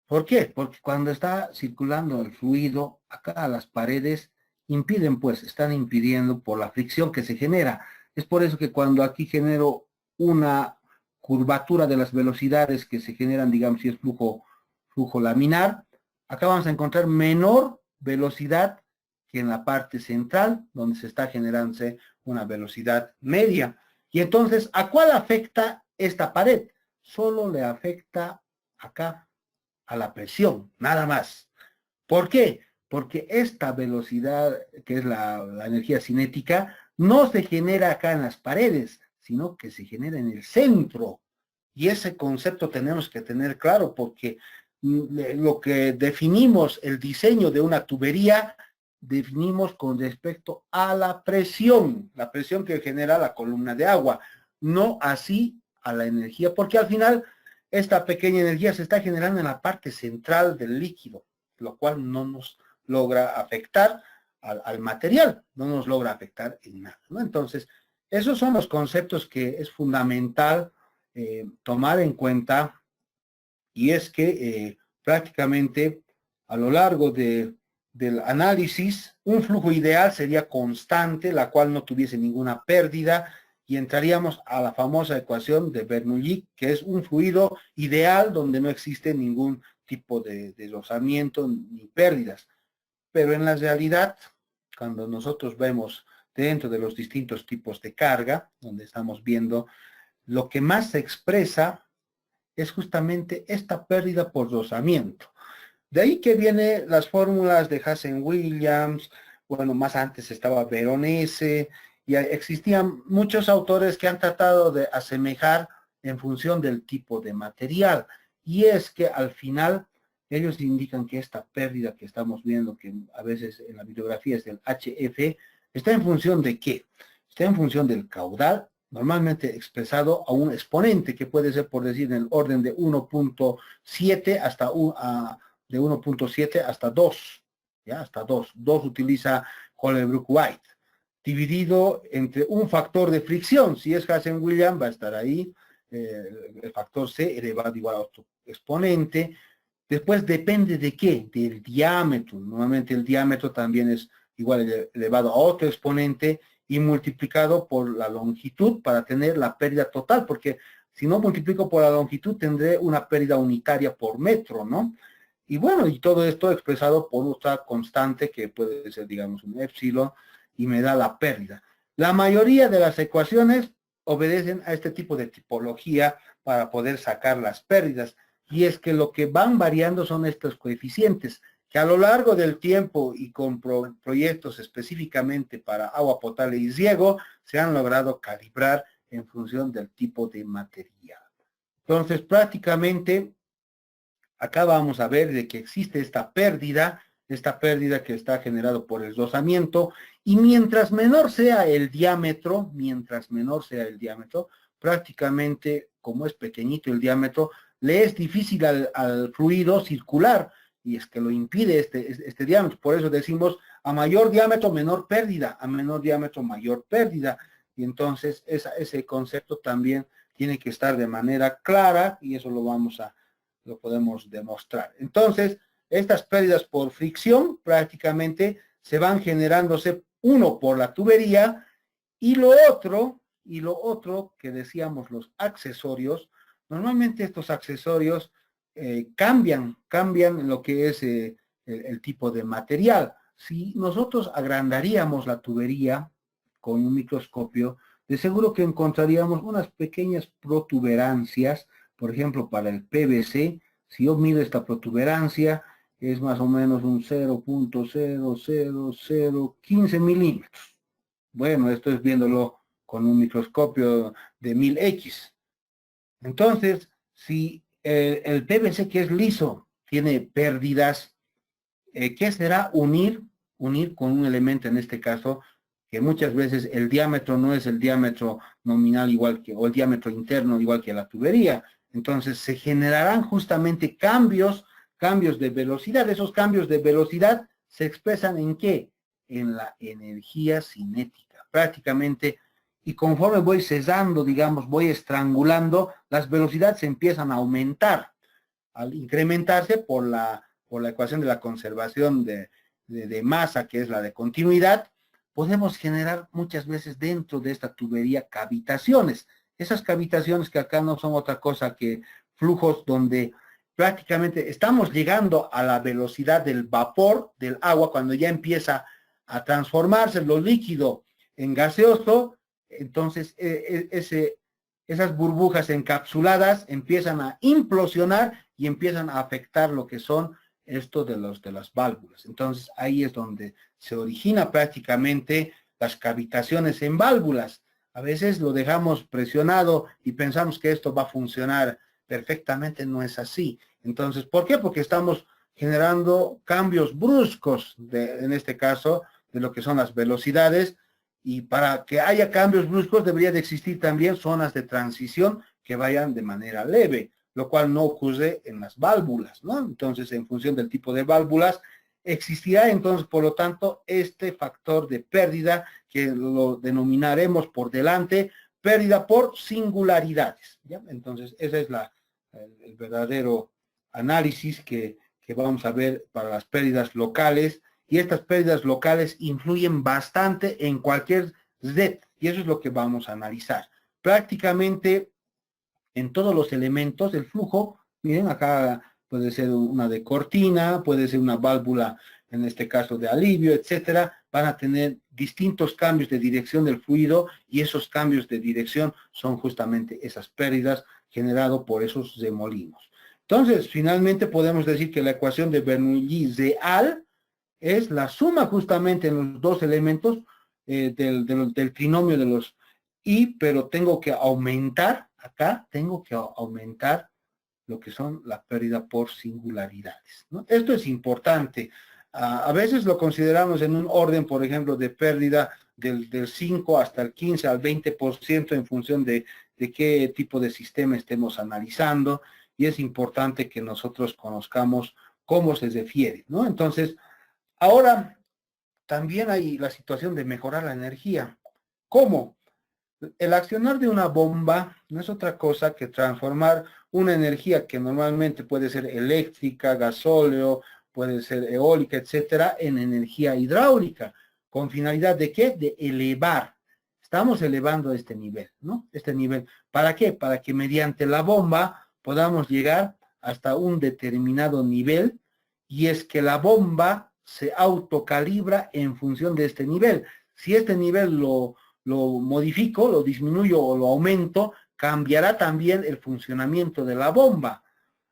¿Por qué? Porque cuando está circulando el fluido, acá las paredes están impidiendo por la fricción que se genera. Es por eso que cuando aquí genero una curvatura de las velocidades que se generan, digamos, si es flujo laminar, acá vamos a encontrar menor velocidad que en la parte central, donde se está generándose una velocidad media. Y entonces, ¿a cuál afecta esta pared? Solo le afecta acá a la presión, nada más. ¿Por qué? Porque esta velocidad, que es la energía cinética, no se genera acá en las paredes, sino que se genera en el centro. Y ese concepto tenemos que tener claro, porque lo que definimos el diseño de una tubería, definimos con respecto a la presión que genera la columna de agua, no así a la energía, porque al final esta pequeña energía se está generando en la parte central del líquido, lo cual no nos logra afectar al material, no nos logra afectar en nada, ¿no? Entonces, esos son los conceptos que es fundamental tomar en cuenta, y es que prácticamente a lo largo del análisis, un flujo ideal sería constante, la cual no tuviese ninguna pérdida, y entraríamos a la famosa ecuación de Bernoulli, que es un fluido ideal donde no existe ningún tipo de rozamiento ni pérdidas. Pero en la realidad, cuando nosotros vemos dentro de los distintos tipos de carga, donde estamos viendo, lo que más se expresa es justamente esta pérdida por rozamiento. De ahí que vienen las fórmulas de Hazen-Williams, bueno, más antes estaba Veronese, y existían muchos autores que han tratado de asemejar en función del tipo de material. Y es que al final ellos indican que esta pérdida que estamos viendo, que a veces en la bibliografía es del HF, está en función de ¿qué? Está en función del caudal, normalmente expresado a un exponente que puede ser, por decir, en el orden de 1.7 hasta de 1.7 hasta 2, ¿ya? Hasta 2. 2 utiliza Hollenbrook-White, dividido entre un factor de fricción. Si es Hazen-Williams, va a estar ahí, el factor C elevado igual a otro exponente. Después depende de qué, del diámetro. Normalmente el diámetro también es igual elevado a otro exponente y multiplicado por la longitud para tener la pérdida total, porque si no multiplico por la longitud tendré una pérdida unitaria por metro, ¿no? Y bueno, y todo esto expresado por otra constante que puede ser, digamos, un épsilon, y me da la pérdida. La mayoría de las ecuaciones obedecen a este tipo de tipología para poder sacar las pérdidas. Y es que lo que van variando son estos coeficientes, que a lo largo del tiempo y con proyectos específicamente para agua potable y riego, se han logrado calibrar en función del tipo de material. Entonces, prácticamente, acá vamos a ver de que existe esta pérdida que está generado por el rozamiento, y mientras menor sea el diámetro, prácticamente, como es pequeñito el diámetro, le es difícil al fluido circular, y es que lo impide este diámetro. Por eso decimos, a mayor diámetro, menor pérdida, a menor diámetro, mayor pérdida. Y entonces ese concepto también tiene que estar de manera clara, y eso lo podemos demostrar. Entonces, estas pérdidas por fricción prácticamente se van generándose, uno por la tubería, y lo otro que decíamos, los accesorios. Normalmente estos accesorios cambian lo que es el tipo de material. Si nosotros agrandaríamos la tubería con un microscopio, de seguro que encontraríamos unas pequeñas protuberancias por ejemplo, para el PVC, si yo mido esta protuberancia, es más o menos un 0.00015 milímetros. Bueno, esto es viéndolo con un microscopio de 1000X. Entonces, si el PVC que es liso tiene pérdidas, ¿qué será unir con un elemento, en este caso, que muchas veces el diámetro no es el diámetro nominal igual que, o el diámetro interno igual que la tubería? Entonces se generarán justamente cambios de velocidad. Esos cambios de velocidad se expresan ¿en qué? En la energía cinética, prácticamente. Y conforme voy cesando, digamos, voy estrangulando, las velocidades empiezan a aumentar al incrementarse por la ecuación de la conservación de masa, que es la de continuidad. Podemos generar muchas veces dentro de esta tubería cavitaciones. Esas cavitaciones que acá no son otra cosa que flujos donde prácticamente estamos llegando a la velocidad del vapor del agua cuando ya empieza a transformarse lo líquido en gaseoso. Entonces esas burbujas encapsuladas empiezan a implosionar y empiezan a afectar lo que son esto de las válvulas. Entonces ahí es donde se origina prácticamente las cavitaciones en válvulas. A veces lo dejamos presionado y pensamos que esto va a funcionar perfectamente, no es así. Entonces, ¿por qué? Porque estamos generando cambios bruscos, en este caso, de lo que son las velocidades, y para que haya cambios bruscos debería de existir también zonas de transición que vayan de manera leve, lo cual no ocurre en las válvulas, ¿no? Entonces, en función del tipo de válvulas, existirá entonces, por lo tanto, este factor de pérdida que lo denominaremos por delante pérdida por singularidades, ¿ya? Entonces, ese es el verdadero análisis que vamos a ver para las pérdidas locales, y estas pérdidas locales influyen bastante en cualquier red, y eso es lo que vamos a analizar. Prácticamente en todos los elementos del flujo, miren, acá puede ser una de cortina, puede ser una válvula, en este caso de alivio, etcétera, van a tener distintos cambios de dirección del fluido, y esos cambios de dirección son justamente esas pérdidas generadas por esos remolinos. Entonces, finalmente podemos decir que la ecuación de Bernoulli real es la suma justamente en los dos elementos del trinomio de los y, pero tengo que aumentar, acá tengo que aumentar lo que son la pérdida por singularidades, ¿no? Esto es importante. A veces lo consideramos en un orden, por ejemplo, de pérdida del 5 hasta el 15 al 20% en función de qué tipo de sistema estemos analizando, y es importante que nosotros conozcamos cómo se refiere, ¿no? Entonces, ahora, también hay la situación de mejorar la energía. ¿Cómo? El accionar de una bomba no es otra cosa que transformar una energía que normalmente puede ser eléctrica, gasóleo, puede ser eólica, etcétera, en energía hidráulica. ¿Con finalidad de qué? De elevar. Estamos elevando este nivel, ¿no? Este nivel. ¿Para qué? Para que mediante la bomba podamos llegar hasta un determinado nivel, y es que la bomba se autocalibra en función de este nivel. Si este nivel lo modifico, lo disminuyo o lo aumento, cambiará también el funcionamiento de la bomba.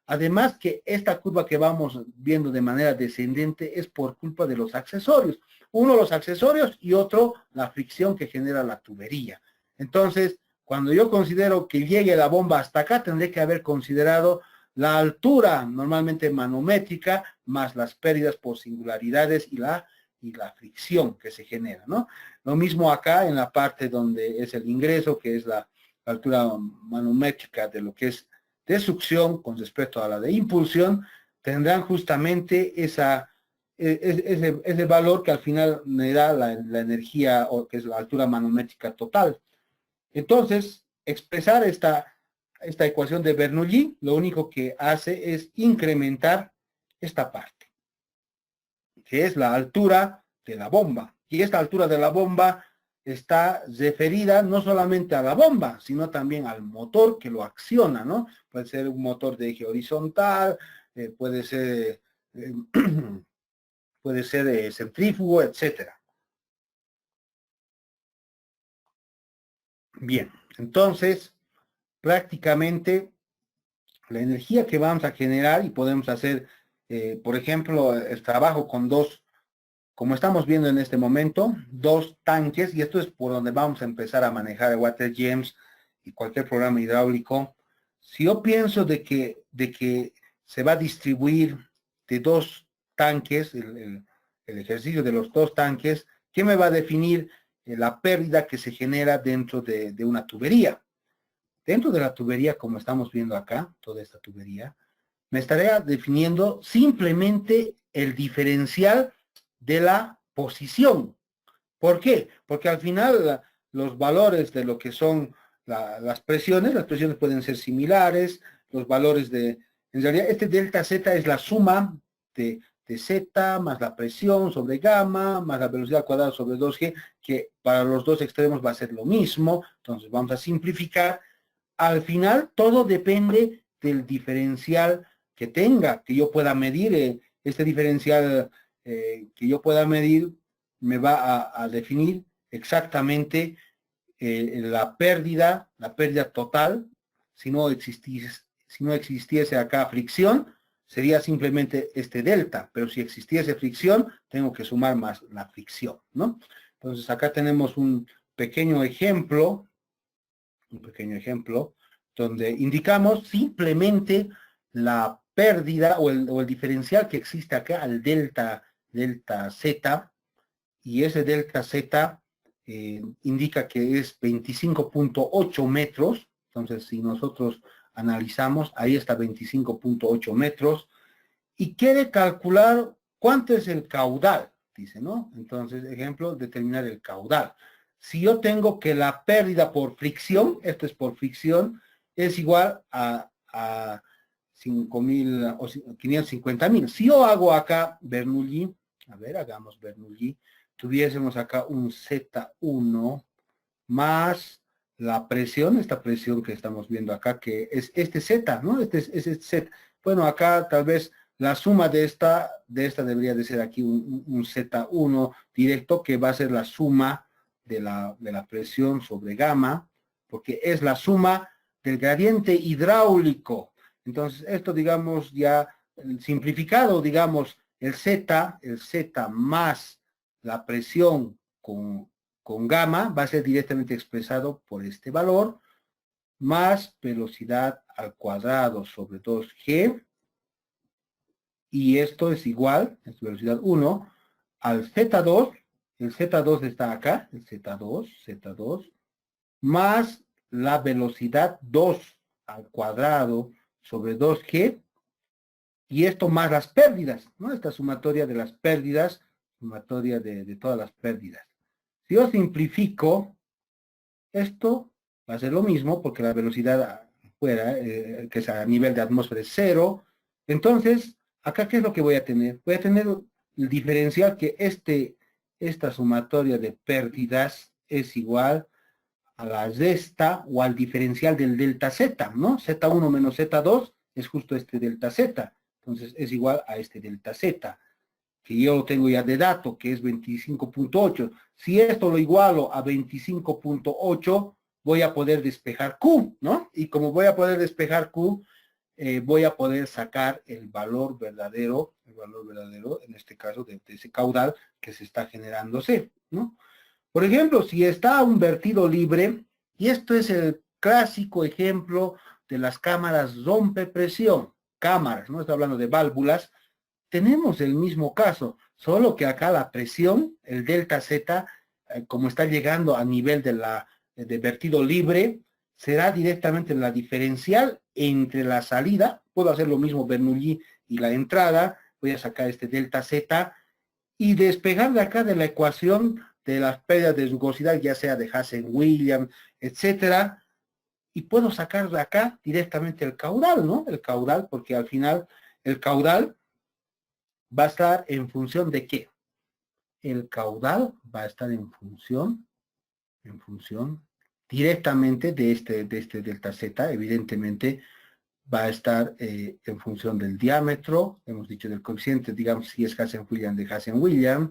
Además que esta curva que vamos viendo de manera descendente es por culpa de los accesorios. Uno, los accesorios, y otro, la fricción que genera la tubería. Entonces, cuando yo considero que llegue la bomba hasta acá, tendré que haber considerado la altura normalmente manométrica más las pérdidas por singularidades y la fricción que se genera, ¿no? Lo mismo acá en la parte donde es el ingreso, que es la altura manométrica de lo que es de succión con respecto a la de impulsión, tendrán justamente ese valor que al final me da la energía, o que es la altura manométrica total. Entonces, expresar esta ecuación de Bernoulli, lo único que hace es incrementar esta parte, que es la altura de la bomba. Y esta altura de la bomba está referida no solamente a la bomba, sino también al motor que lo acciona, ¿no? Puede ser un motor de eje horizontal, puede ser, puede ser centrífugo, etcétera. Bien, entonces, prácticamente la energía que vamos a generar y podemos hacer, por ejemplo, el trabajo con dos, como estamos viendo en este momento, dos tanques, y esto es por donde vamos a empezar a manejar el WaterGems y cualquier programa hidráulico. Si yo pienso de que se va a distribuir de dos tanques, el ejercicio de los dos tanques, ¿qué me va a definir la pérdida que se genera dentro de una tubería? Dentro de la tubería, como estamos viendo acá, toda esta tubería, me estaría definiendo simplemente el diferencial de la posición. ¿Por qué? Porque al final los valores de lo que son las presiones pueden ser similares, los valores en realidad este delta Z es la suma de Z más la presión sobre gamma, más la velocidad cuadrada sobre 2G, que para los dos extremos va a ser lo mismo. Entonces vamos a simplificar. Al final todo depende del diferencial que tenga, que yo pueda medir. Este diferencial que yo pueda medir me va a definir exactamente la pérdida total. Si no existiese acá fricción, sería simplemente este delta, pero si existiese fricción, tengo que sumar más la fricción, ¿no? Entonces acá tenemos un pequeño ejemplo donde indicamos simplemente la pérdida o el diferencial que existe acá al delta Z, y ese delta Z indica que es 25.8 metros. Entonces, si nosotros analizamos, ahí está 25.8 metros, y quiere calcular cuánto es el caudal, dice, ¿no? Entonces, ejemplo, determinar el caudal. Si yo tengo que la pérdida por fricción, esto es por fricción, es igual a 5.000 o 550.000. Si yo hago acá Bernoulli, a ver, hagamos Bernoulli, tuviésemos acá un Z1 más la presión, esta presión que estamos viendo acá, que es este Z, ¿no? Este es Z. Bueno, acá tal vez la suma de esta debería de ser aquí un Z1 directo, que va a ser la suma de la presión sobre gamma, porque es la suma del gradiente hidráulico. Entonces, esto, digamos, ya simplificado, digamos, el Z más la presión con gamma va a ser directamente expresado por este valor, más velocidad al cuadrado sobre 2G, y esto es igual, es velocidad 1, al Z2, el Z2 está acá, el Z2, más la velocidad 2 al cuadrado sobre 2G, y esto más las pérdidas, ¿no? Esta sumatoria de las pérdidas, sumatoria de todas las pérdidas. Si yo simplifico, esto va a ser lo mismo, porque la velocidad afuera, que es a nivel de atmósfera, es 0. Entonces, acá, ¿qué es lo que voy a tener? Voy a tener el diferencial, que esta sumatoria de pérdidas es igual a la resta o al diferencial del delta Z, ¿no? Z1 menos Z2 es justo este delta Z. Entonces, es igual a este delta Z, que yo lo tengo ya de dato, que es 25.8. Si esto lo igualo a 25.8, voy a poder despejar Q, ¿no? Y como voy a poder despejar Q, voy a poder sacar el valor verdadero, en este caso, de ese caudal que se está generándose, ¿no? Por ejemplo, si está un vertido libre, y esto es el clásico ejemplo de las cámaras rompe presión, cámaras, no estoy hablando de válvulas, tenemos el mismo caso, solo que acá la presión, el delta Z, como está llegando a nivel de vertido libre, será directamente la diferencial entre la salida. Puedo hacer lo mismo Bernoulli y la entrada, voy a sacar este delta Z y despegar de acá de la ecuación de las pérdidas de rugosidad, ya sea de Hazen-Williams, etcétera, y puedo sacar de acá directamente el caudal, ¿no? El caudal, porque al final el caudal va a estar en función de qué. El caudal va a estar en función directamente de este delta Z. Evidentemente va a estar en función del diámetro, hemos dicho del coeficiente, digamos, si es Hazen-Williams, de Hazen-Williams,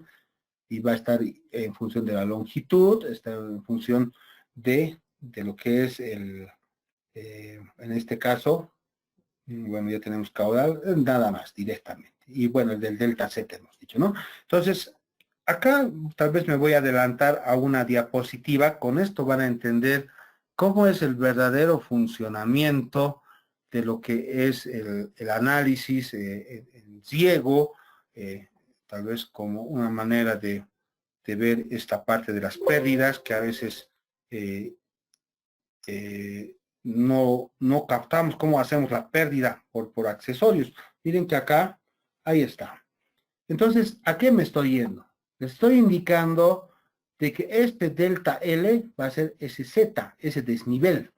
y va a estar en función de la longitud, está en función de lo que es en este caso, Bueno, ya tenemos caudal, nada más directamente. Y bueno, el del delta Z hemos dicho, ¿no? Entonces, acá tal vez me voy a adelantar a una diapositiva. Con esto van a entender cómo es el verdadero funcionamiento de lo que es el análisis en ciego, tal vez como una manera de ver esta parte de las pérdidas que a veces no captamos cómo hacemos la pérdida por accesorios. Miren que acá, ahí está. Entonces, ¿a qué me estoy yendo? Les estoy indicando de que este delta L va a ser ese Z, ese desnivel.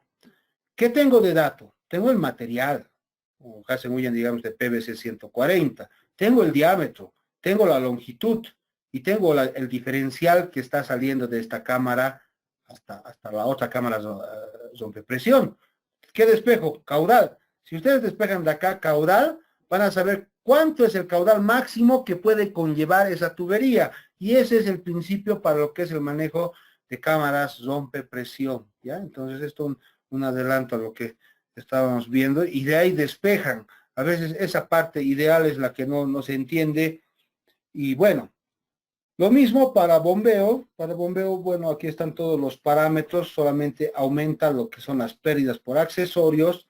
¿Qué tengo de dato? Tengo el material, o casi muy bien, digamos, de PVC 140. Tengo el diámetro, tengo la longitud y tengo el diferencial que está saliendo de esta cámara hasta la otra cámara sobre presión. ¿Qué despejo? Caudal. Si ustedes despejan de acá caudal, van a saber cuánto es el caudal máximo que puede conllevar esa tubería. Y ese es el principio para lo que es el manejo de cámaras rompe presión. ¿Ya? Entonces esto es un adelanto a lo que estábamos viendo. Y de ahí despejan. A veces esa parte ideal es la que no se entiende. Y bueno, lo mismo para bombeo. Para bombeo, bueno, aquí están todos los parámetros. Solamente aumenta lo que son las pérdidas por accesorios.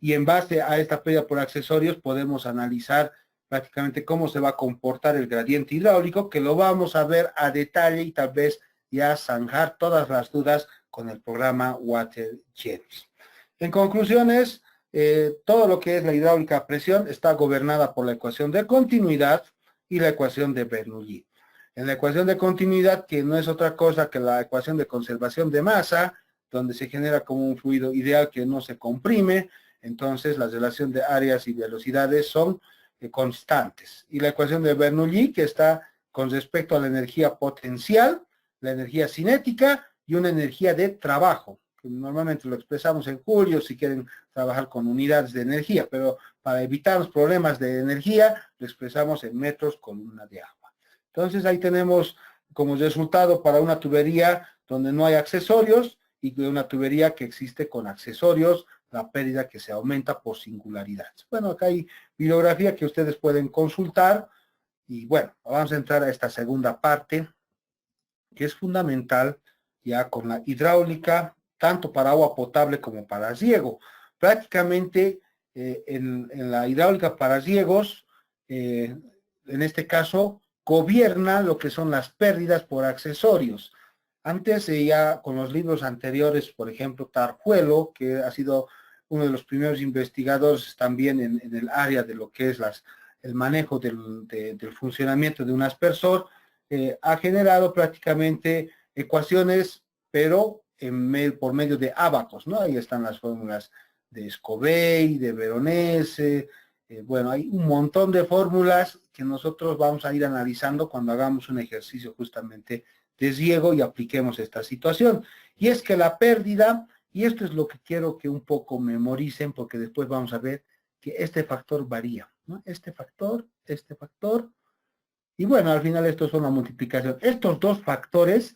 Y en base a esta pérdida por accesorios podemos analizar prácticamente cómo se va a comportar el gradiente hidráulico, que lo vamos a ver a detalle y tal vez ya zanjar todas las dudas con el programa WaterJet. En conclusiones, todo lo que es la hidráulica a presión está gobernada por la ecuación de continuidad y la ecuación de Bernoulli. En la ecuación de continuidad, que no es otra cosa que la ecuación de conservación de masa, donde se genera como un fluido ideal que no se comprime, entonces la relación de áreas y velocidades son constantes. Y la ecuación de Bernoulli, que está con respecto a la energía potencial, la energía cinética y una energía de trabajo, que normalmente lo expresamos en julio si quieren trabajar con unidades de energía, pero para evitar los problemas de energía, lo expresamos en metros columna de agua. Entonces ahí tenemos como resultado para una tubería donde no hay accesorios y de una tubería que existe con accesorios, la pérdida que se aumenta por singularidades. Bueno, acá hay bibliografía que ustedes pueden consultar y bueno, vamos a entrar a esta segunda parte que es fundamental ya con la hidráulica, tanto para agua potable como para riego. Prácticamente en la hidráulica para riegos, en este caso, gobierna lo que son las pérdidas por accesorios. Antes ya con los libros anteriores, por ejemplo, Tarjuelo, que ha sido uno de los primeros investigadores también en el área de lo que es el manejo del funcionamiento de un aspersor, ha generado prácticamente ecuaciones, pero por medio de ábacos, ¿no? Ahí están las fórmulas de Scobey, de Veronese, bueno, hay un montón de fórmulas que nosotros vamos a ir analizando cuando hagamos un ejercicio justamente de riego y apliquemos esta situación. Y es que la pérdida, y esto es lo que quiero que un poco memoricen, porque después vamos a ver que este factor varía, ¿no? Este factor, y bueno, al final esto es una multiplicación. Estos dos factores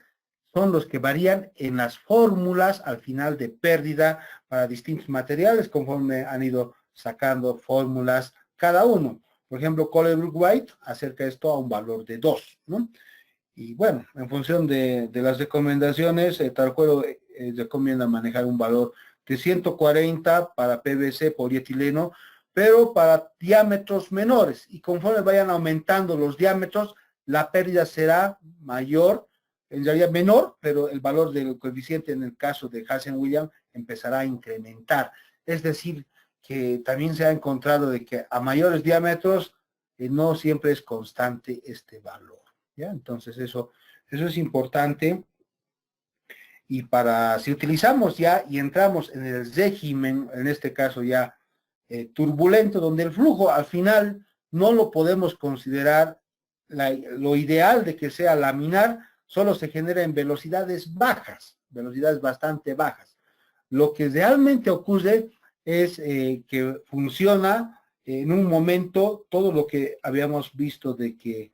son los que varían en las fórmulas al final de pérdida para distintos materiales conforme han ido sacando fórmulas cada uno. Por ejemplo, Kohler-White acerca esto a un valor de 2, ¿no? Y bueno, en función de las recomendaciones, Tarjuelo recomienda manejar un valor de 140 para PVC, polietileno, pero para diámetros menores. Y conforme vayan aumentando los diámetros, la pérdida será mayor, en realidad menor, pero el valor del coeficiente en el caso de Hazen-Williams empezará a incrementar. Es decir, que también se ha encontrado de que a mayores diámetros no siempre es constante este valor. ¿Ya? Entonces eso es importante. Y si utilizamos ya y entramos en el régimen, en este caso ya turbulento, donde el flujo al final no lo podemos considerar lo ideal de que sea laminar, solo se genera en velocidades bajas, velocidades bastante bajas. Lo que realmente ocurre es que funciona en un momento todo lo que habíamos visto de que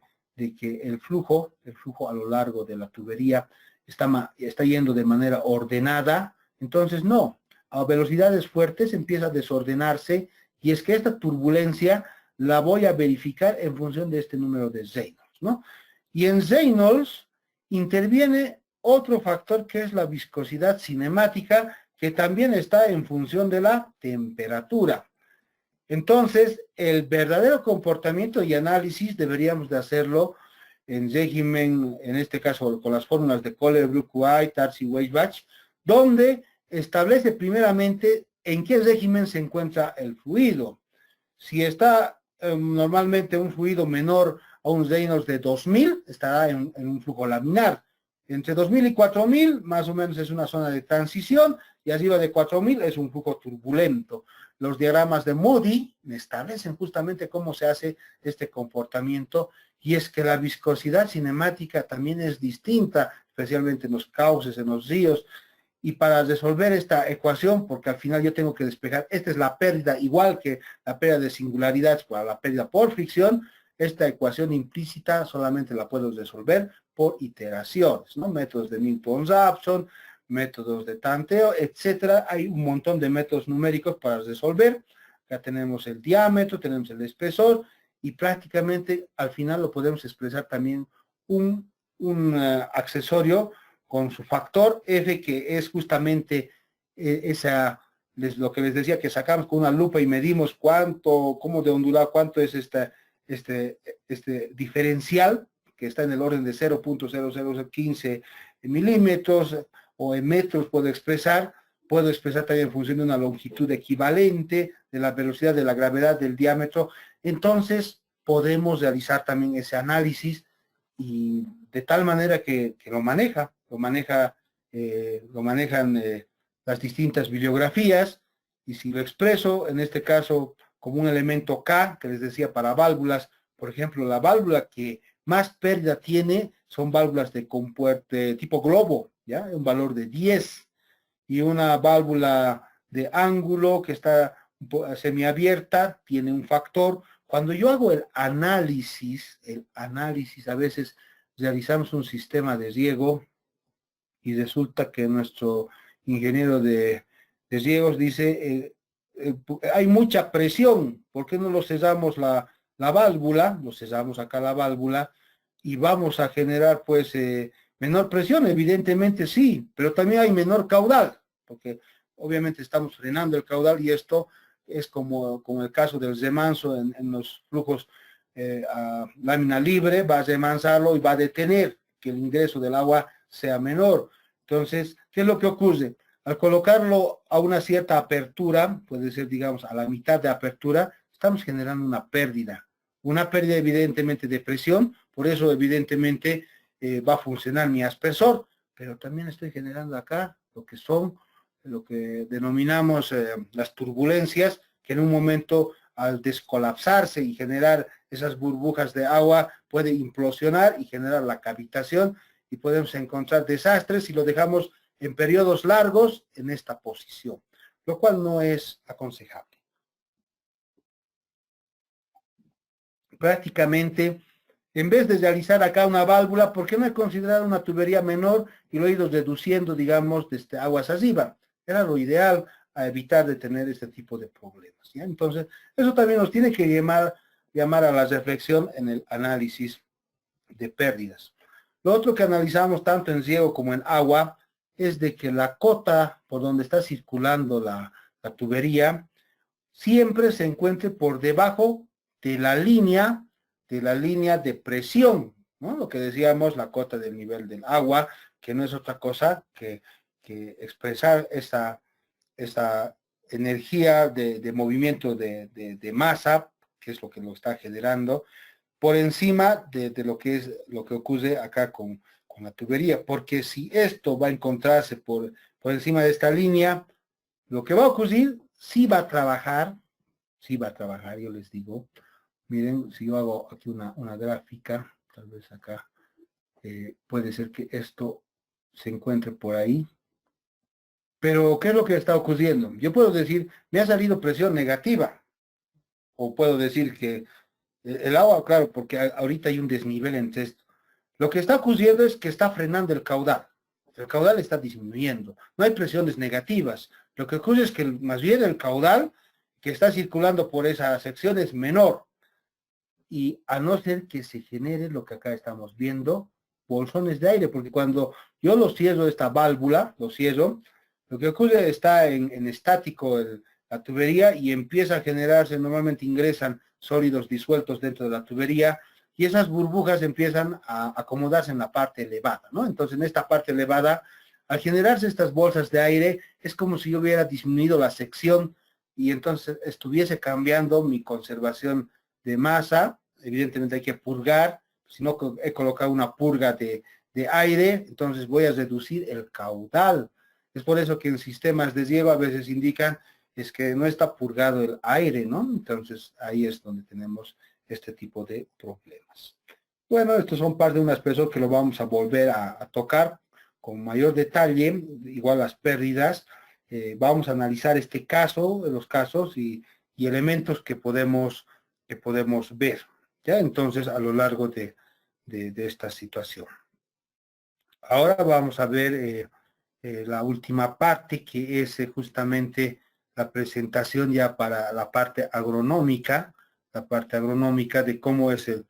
el flujo a lo largo de la tubería está yendo de manera ordenada. Entonces no, a velocidades fuertes empieza a desordenarse y es que esta turbulencia la voy a verificar en función de este número de Reynolds, ¿no? Y en Reynolds interviene otro factor que es la viscosidad cinemática, que también está en función de la temperatura. Entonces, el verdadero comportamiento y análisis deberíamos de hacerlo en régimen, en este caso con las fórmulas de Kohler, Bruch-White, Tarski-Weisbach, donde establece primeramente en qué régimen se encuentra el fluido. Si está normalmente un fluido menor a un Reynolds de 2000, estará en un flujo laminar. Entre 2000 y 4000 más o menos es una zona de transición, y arriba de 4000 es un flujo turbulento. Los diagramas de Moody me establecen justamente cómo se hace este comportamiento, y es que la viscosidad cinemática también es distinta, especialmente en los cauces, en los ríos. Y para resolver esta ecuación, porque al final yo tengo que despejar, esta es la pérdida, igual que la pérdida de singularidad para la pérdida por fricción, esta ecuación implícita solamente la puedo resolver por iteraciones, ¿no? Métodos de Newton-Raphson, métodos de tanteo, etcétera. Hay un montón de métodos numéricos para resolver. Ya tenemos el diámetro, tenemos el espesor, y prácticamente al final lo podemos expresar también un accesorio con su factor F, que es justamente lo que les decía, que sacamos con una lupa y medimos cómo de ondulado, cuánto es este diferencial, que está en el orden de 0.0015 milímetros, o en metros puedo expresar también en función de una longitud equivalente, de la velocidad, de la gravedad, del diámetro. Entonces podemos realizar también ese análisis, y de tal manera que lo manejan las distintas bibliografías. Y si lo expreso, en este caso, como un elemento K, que les decía, para válvulas, por ejemplo, la válvula que más pérdida tiene son válvulas de tipo globo, ¿ya? Un valor de 10, y una válvula de ángulo que está semiabierta tiene un factor. Cuando yo hago el análisis, a veces realizamos un sistema de riego, y resulta que nuestro ingeniero de riegos dice, hay mucha presión, ¿por qué no lo cerramos la válvula? Lo cerramos acá la válvula, y vamos a generar pues menor presión. Evidentemente sí, pero también hay menor caudal, porque obviamente estamos frenando el caudal, y esto es como el caso del remanso en los flujos a lámina libre. Va a remansarlo y va a detener que el ingreso del agua sea menor. Entonces, ¿qué es lo que ocurre? Al colocarlo a una cierta apertura, puede ser, digamos, a la mitad de apertura, estamos generando una pérdida evidentemente de presión. Por eso evidentemente va a funcionar mi aspersor, pero también estoy generando acá lo que denominamos las turbulencias, que en un momento, al descolapsarse y generar esas burbujas de agua, puede implosionar y generar la cavitación, y podemos encontrar desastres si lo dejamos en periodos largos en esta posición, lo cual no es aconsejable. Prácticamente, en vez de realizar acá una válvula, ¿por qué no he considerado una tubería menor y lo he ido reduciendo, digamos, desde aguas arriba? Era lo ideal, a evitar de tener este tipo de problemas, ¿ya? Entonces, eso también nos tiene que llamar a la reflexión en el análisis de pérdidas. Lo otro que analizamos tanto en riego como en agua es de que la cota por donde está circulando la tubería siempre se encuentre por debajo de la línea de presión, ¿no? Lo que decíamos, la cota del nivel del agua, que no es otra cosa que expresar esa energía de movimiento de masa, que es lo que lo está generando, por encima de lo que ocurre acá con la tubería. Porque si esto va a encontrarse por encima de esta línea, lo que va a ocurrir sí va a trabajar, yo les digo. Miren, si yo hago aquí una gráfica, tal vez acá, puede ser que esto se encuentre por ahí. Pero, ¿qué es lo que está ocurriendo? Yo puedo decir, me ha salido presión negativa. O puedo decir que el agua, claro, porque ahorita hay un desnivel entre esto. Lo que está ocurriendo es que está frenando el caudal. El caudal está disminuyendo. No hay presiones negativas. Lo que ocurre es que más bien el caudal, que está circulando por esa sección es menor. Y a no ser que se genere lo que acá estamos viendo, bolsones de aire, porque cuando yo lo cierro esta válvula, lo cierro, lo que ocurre está en estático la tubería y empieza a generarse, normalmente ingresan sólidos disueltos dentro de la tubería y esas burbujas empiezan a acomodarse en la parte elevada, ¿no? Entonces en esta parte elevada, al generarse estas bolsas de aire, es como si yo hubiera disminuido la sección y entonces estuviese cambiando mi conservación de masa. Evidentemente hay que purgar, si no he colocado una purga de aire, entonces voy a reducir el caudal. Es por eso que en sistemas de riego a veces indican es que no está purgado el aire, ¿no? Entonces ahí es donde tenemos este tipo de problemas. Bueno, estos son parte de un aspecto que lo vamos a volver a tocar con mayor detalle, igual las pérdidas. Vamos a analizar este caso, los casos y elementos que podemos ver, ¿ya? Entonces, a lo largo de esta situación. Ahora vamos a ver la última parte, que es justamente la presentación ya para la parte agronómica de cómo es el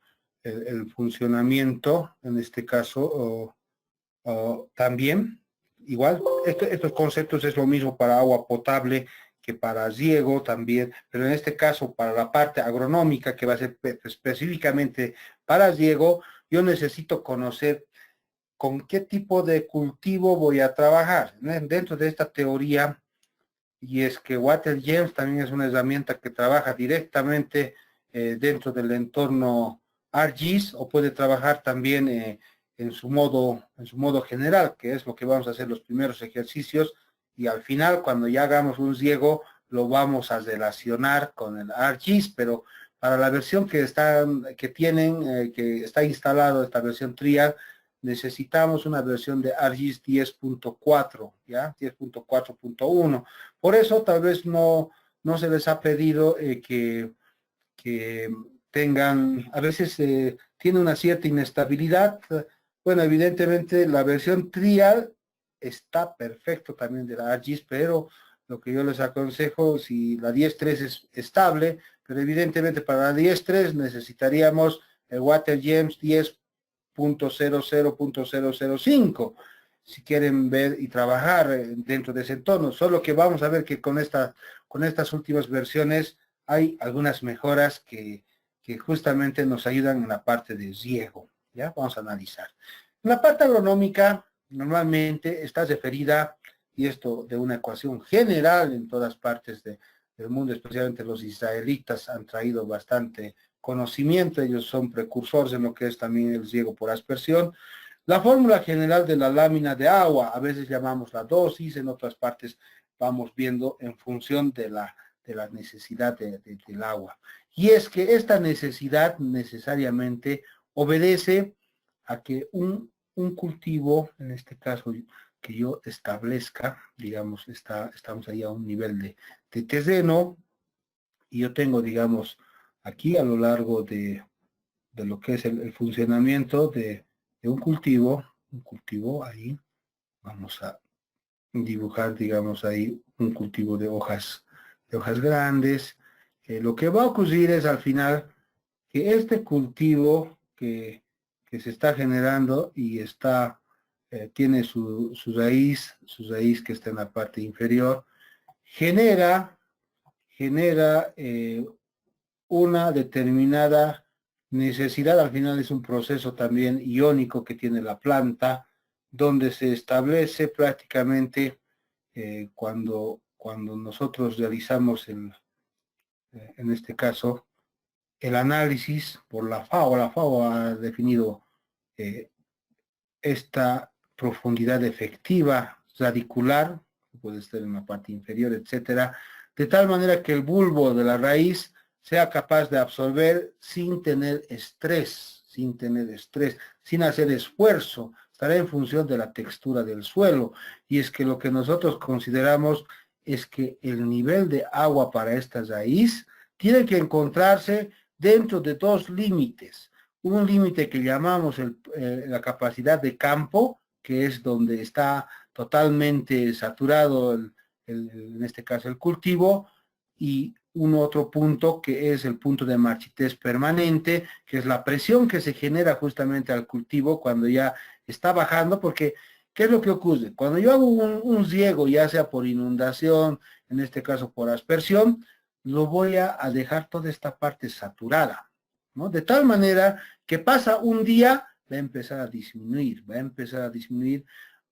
funcionamiento, en este caso, también, igual, estos conceptos es lo mismo para agua potable que para riego también, pero en este caso para la parte agronómica, que va a ser específicamente para riego, yo necesito conocer con qué tipo de cultivo voy a trabajar. Dentro de esta teoría, y es que WaterGems también es una herramienta que trabaja directamente dentro del entorno ArcGIS, o puede trabajar también en su modo general, que es lo que vamos a hacer los primeros ejercicios, y al final, cuando ya hagamos un riego, lo vamos a relacionar con el ArcGIS, pero para la versión que tienen, que está instalado, esta versión trial, necesitamos una versión de ArcGIS 10.4, ¿ya? 10.4.1. Por eso tal vez no se les ha pedido que tengan, a veces tiene una cierta inestabilidad. Bueno, evidentemente la versión trial está perfecto también de la ArcGIS, pero lo que yo les aconsejo, si la 10.3 es estable, pero evidentemente para la 10.3 necesitaríamos el WaterGems 10.00.005 si quieren ver y trabajar dentro de ese entorno. Solo que vamos a ver que con estas últimas versiones hay algunas mejoras que justamente nos ayudan en la parte de riego. ¿Ya? Vamos a analizar. En la parte agronómica, normalmente está referida, y esto de una ecuación general en todas partes del mundo, especialmente los israelitas han traído bastante conocimiento, ellos son precursores en lo que es también el riego por aspersión. La fórmula general de la lámina de agua, a veces llamamos la dosis, en otras partes vamos viendo en función de la necesidad del agua. Y es que esta necesidad necesariamente obedece a que un cultivo, en este caso que yo establezca, digamos, estamos ahí a un nivel de terreno, y yo tengo, digamos, aquí a lo largo de lo que es el funcionamiento de un cultivo ahí, vamos a dibujar, digamos, ahí un cultivo de hojas grandes. Lo que va a ocurrir es al final que este cultivo que se está generando y tiene su raíz que está en la parte inferior, genera una determinada necesidad. Al final es un proceso también iónico que tiene la planta, donde se establece prácticamente cuando nosotros realizamos en este caso el análisis por la FAO. La FAO ha definido esta profundidad efectiva radicular, que puede estar en la parte inferior, etcétera, de tal manera que el bulbo de la raíz sea capaz de absorber sin tener estrés, sin hacer esfuerzo. Estará en función de la textura del suelo. Y es que lo que nosotros consideramos es que el nivel de agua para esta raíz tiene que encontrarse dentro de dos límites. Un límite que llamamos la capacidad de campo, que es donde está totalmente saturado en este caso el cultivo, y un otro punto que es el punto de marchitez permanente, que es la presión que se genera justamente al cultivo cuando ya está bajando, porque ¿qué es lo que ocurre? Cuando yo hago un riego, ya sea por inundación, en este caso por aspersión, lo voy a dejar toda esta parte saturada, ¿no? De tal manera que pasa un día, va a empezar a disminuir,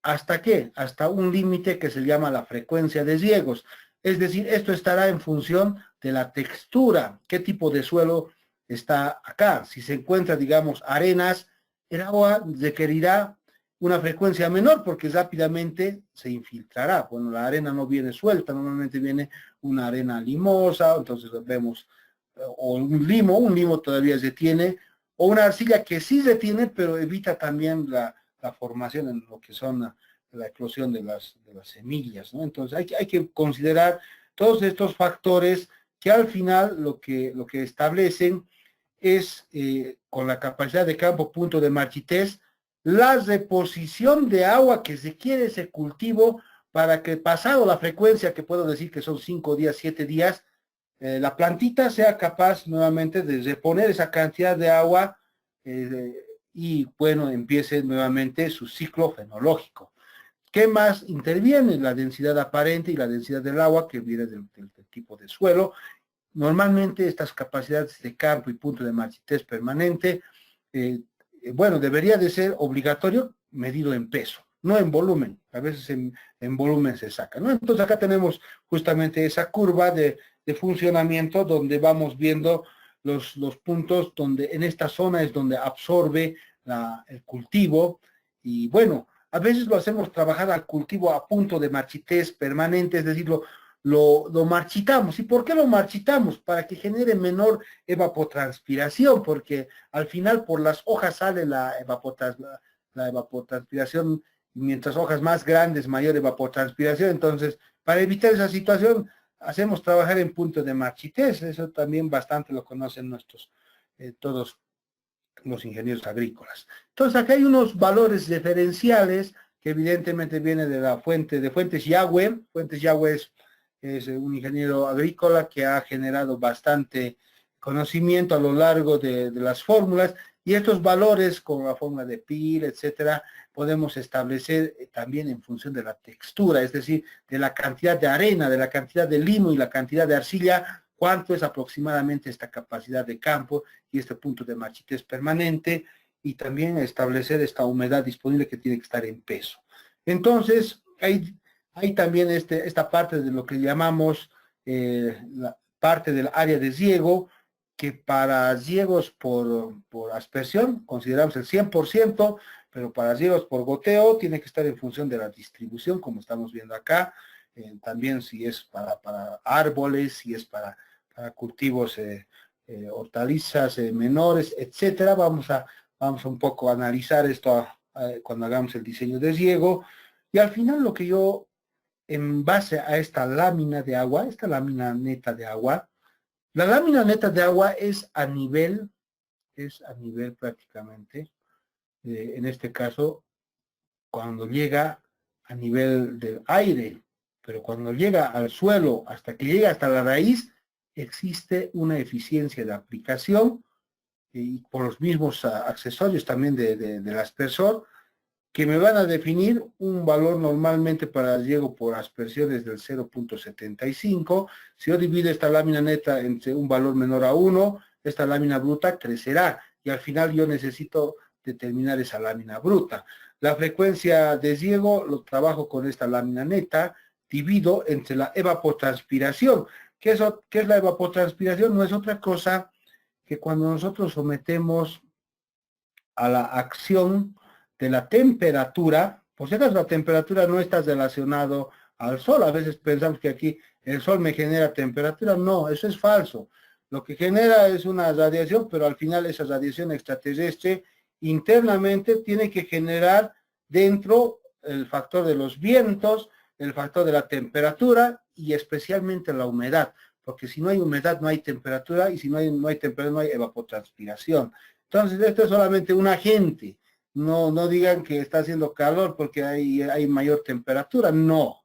¿hasta qué? Hasta un límite que se llama la frecuencia de riegos. Es decir, esto estará en función de la textura, qué tipo de suelo está acá. Si se encuentra, digamos, arenas, el agua requerirá una frecuencia menor porque rápidamente se infiltrará. Bueno, la arena no viene suelta, normalmente viene una arena limosa, entonces vemos, o un limo todavía se tiene, o una arcilla que sí se tiene, pero evita también la formación en lo que son la eclosión de las semillas, ¿no? Entonces hay que considerar todos estos factores que al final lo que establecen es, con la capacidad de campo, punto de marchitez, la reposición de agua que se quiere ese cultivo para que pasado la frecuencia, que puedo decir que son 5 días, 7 días, la plantita sea capaz nuevamente de reponer esa cantidad de agua y, bueno, empiece nuevamente su ciclo fenológico. ¿Qué más interviene? La densidad aparente y la densidad del agua que viene del tipo de suelo. Normalmente estas capacidades de campo y punto de marchitez permanente, bueno, debería de ser obligatorio medido en peso, no en volumen. A veces en volumen se saca, ¿no? Entonces acá tenemos justamente esa curva de funcionamiento donde vamos viendo los puntos donde en esta zona es donde absorbe el cultivo. Y bueno, a veces lo hacemos trabajar al cultivo a punto de marchitez permanente, es decir, lo marchitamos. ¿Y por qué lo marchitamos? Para que genere menor evapotranspiración, porque al final por las hojas sale la evapotranspiración, y mientras hojas más grandes, mayor evapotranspiración. Entonces, para evitar esa situación, hacemos trabajar en punto de marchitez. Eso también bastante lo conocen todos los ingenieros agrícolas. Entonces, acá hay unos valores diferenciales que evidentemente vienen de la Fuentes Yagüe. Fuentes Yagüe es un ingeniero agrícola que ha generado bastante conocimiento a lo largo de las fórmulas, y estos valores, como la fórmula de Peale, etcétera, podemos establecer también en función de la textura, es decir, de la cantidad de arena, de la cantidad de limo y la cantidad de arcilla, cuánto es aproximadamente esta capacidad de campo y este punto de marchitez permanente, y también establecer esta humedad disponible que tiene que estar en peso. Entonces, hay también esta parte de lo que llamamos la parte del área de riego, que para riegos por aspersión consideramos el 100%, pero para riegos por goteo tiene que estar en función de la distribución, como estamos viendo acá. También si es para árboles, si es para cultivos, hortalizas menores, etcétera. Vamos un poco a analizar esto cuando hagamos el diseño de riego. Y al final lo que yo, en base a esta lámina de agua, esta lámina neta de agua, la lámina neta de agua es a nivel prácticamente, en este caso, cuando llega a nivel del aire, pero cuando llega al suelo, hasta que llega hasta la raíz, existe una eficiencia de aplicación, y por los mismos accesorios también del aspersor, que me van a definir un valor normalmente para riego por aspersiones del 0.75. Si yo divido esta lámina neta entre un valor menor a 1, esta lámina bruta crecerá, y al final yo necesito determinar esa lámina bruta. La frecuencia de riego lo trabajo con esta lámina neta, divido entre la evapotranspiración. ¿Qué es la evapotranspiración? No es otra cosa que cuando nosotros sometemos a la acción de la temperatura. Por si acaso, la temperatura no está relacionado al sol. A veces pensamos que aquí el sol me genera temperatura. No, eso es falso. Lo que genera es una radiación, pero al final esa radiación extraterrestre internamente tiene que generar dentro el factor de los vientos, el factor de la temperatura y especialmente la humedad, porque si no hay humedad no hay temperatura, y si no hay temperatura no hay evapotranspiración. Entonces esto es solamente un agente. No digan que está haciendo calor porque hay mayor temperatura. No.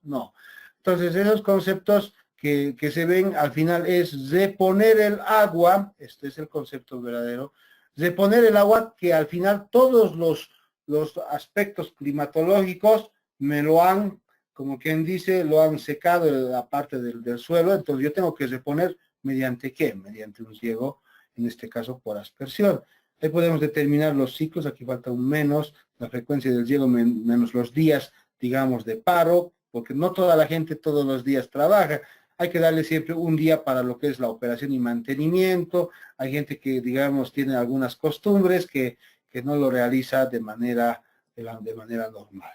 Entonces esos conceptos que se ven al final es reponer el agua, este es el concepto verdadero, reponer el agua que al final todos los aspectos climatológicos me lo han, como quien dice, lo han secado en la parte del suelo, entonces yo tengo que reponer mediante ¿qué? Mediante un riego, en este caso por aspersión. Ahí podemos determinar los ciclos, aquí falta un menos, la frecuencia del riego menos los días, digamos, de paro, porque no toda la gente todos los días trabaja. Hay que darle siempre un día para lo que es la operación y mantenimiento. Hay gente que, digamos, tiene algunas costumbres que no lo realiza de manera normal.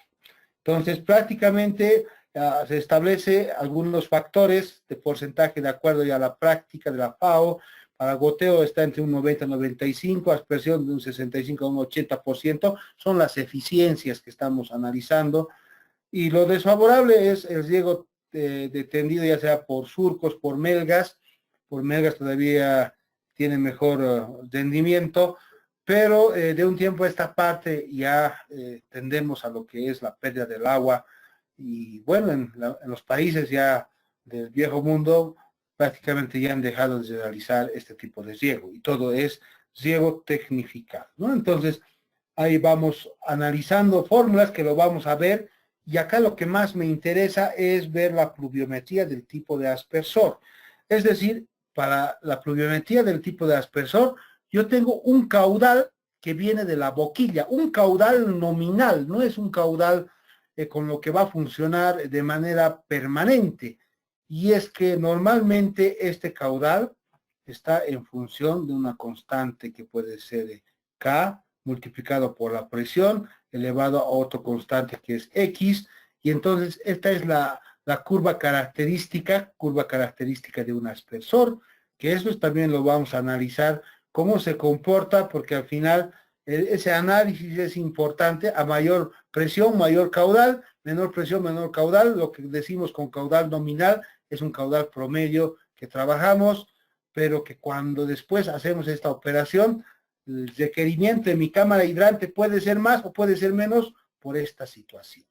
Entonces, prácticamente se establece algunos factores de porcentaje de acuerdo ya a la práctica de la FAO. Para goteo está entre un 90 y 95, aspersión de un 65 a un 80%. Son las eficiencias que estamos analizando. Y lo desfavorable es el riego de tendido, ya sea por surcos, por melgas. Por melgas todavía tiene mejor rendimiento, pero de un tiempo a esta parte ya tendemos a lo que es la pérdida del agua. Y bueno, en los países ya del viejo mundo prácticamente ya han dejado de realizar este tipo de riego y todo es riego tecnificado, ¿no? Entonces, ahí vamos analizando fórmulas que lo vamos a ver y acá lo que más me interesa es ver la pluviometría del tipo de aspersor. Es decir, para la pluviometría del tipo de aspersor, yo tengo un caudal que viene de la boquilla, un caudal nominal, no es un caudal con lo que va a funcionar de manera permanente. Y es que normalmente este caudal está en función de una constante que puede ser K multiplicado por la presión elevado a otro constante que es X, y entonces esta es la curva característica de un aspersor, que eso también lo vamos a analizar, cómo se comporta, porque al final ese análisis es importante, a mayor presión, mayor caudal, menor presión, menor caudal, lo que decimos con caudal nominal es un caudal promedio que trabajamos, pero que cuando después hacemos esta operación, el requerimiento de mi cámara hidrante puede ser más o puede ser menos por esta situación.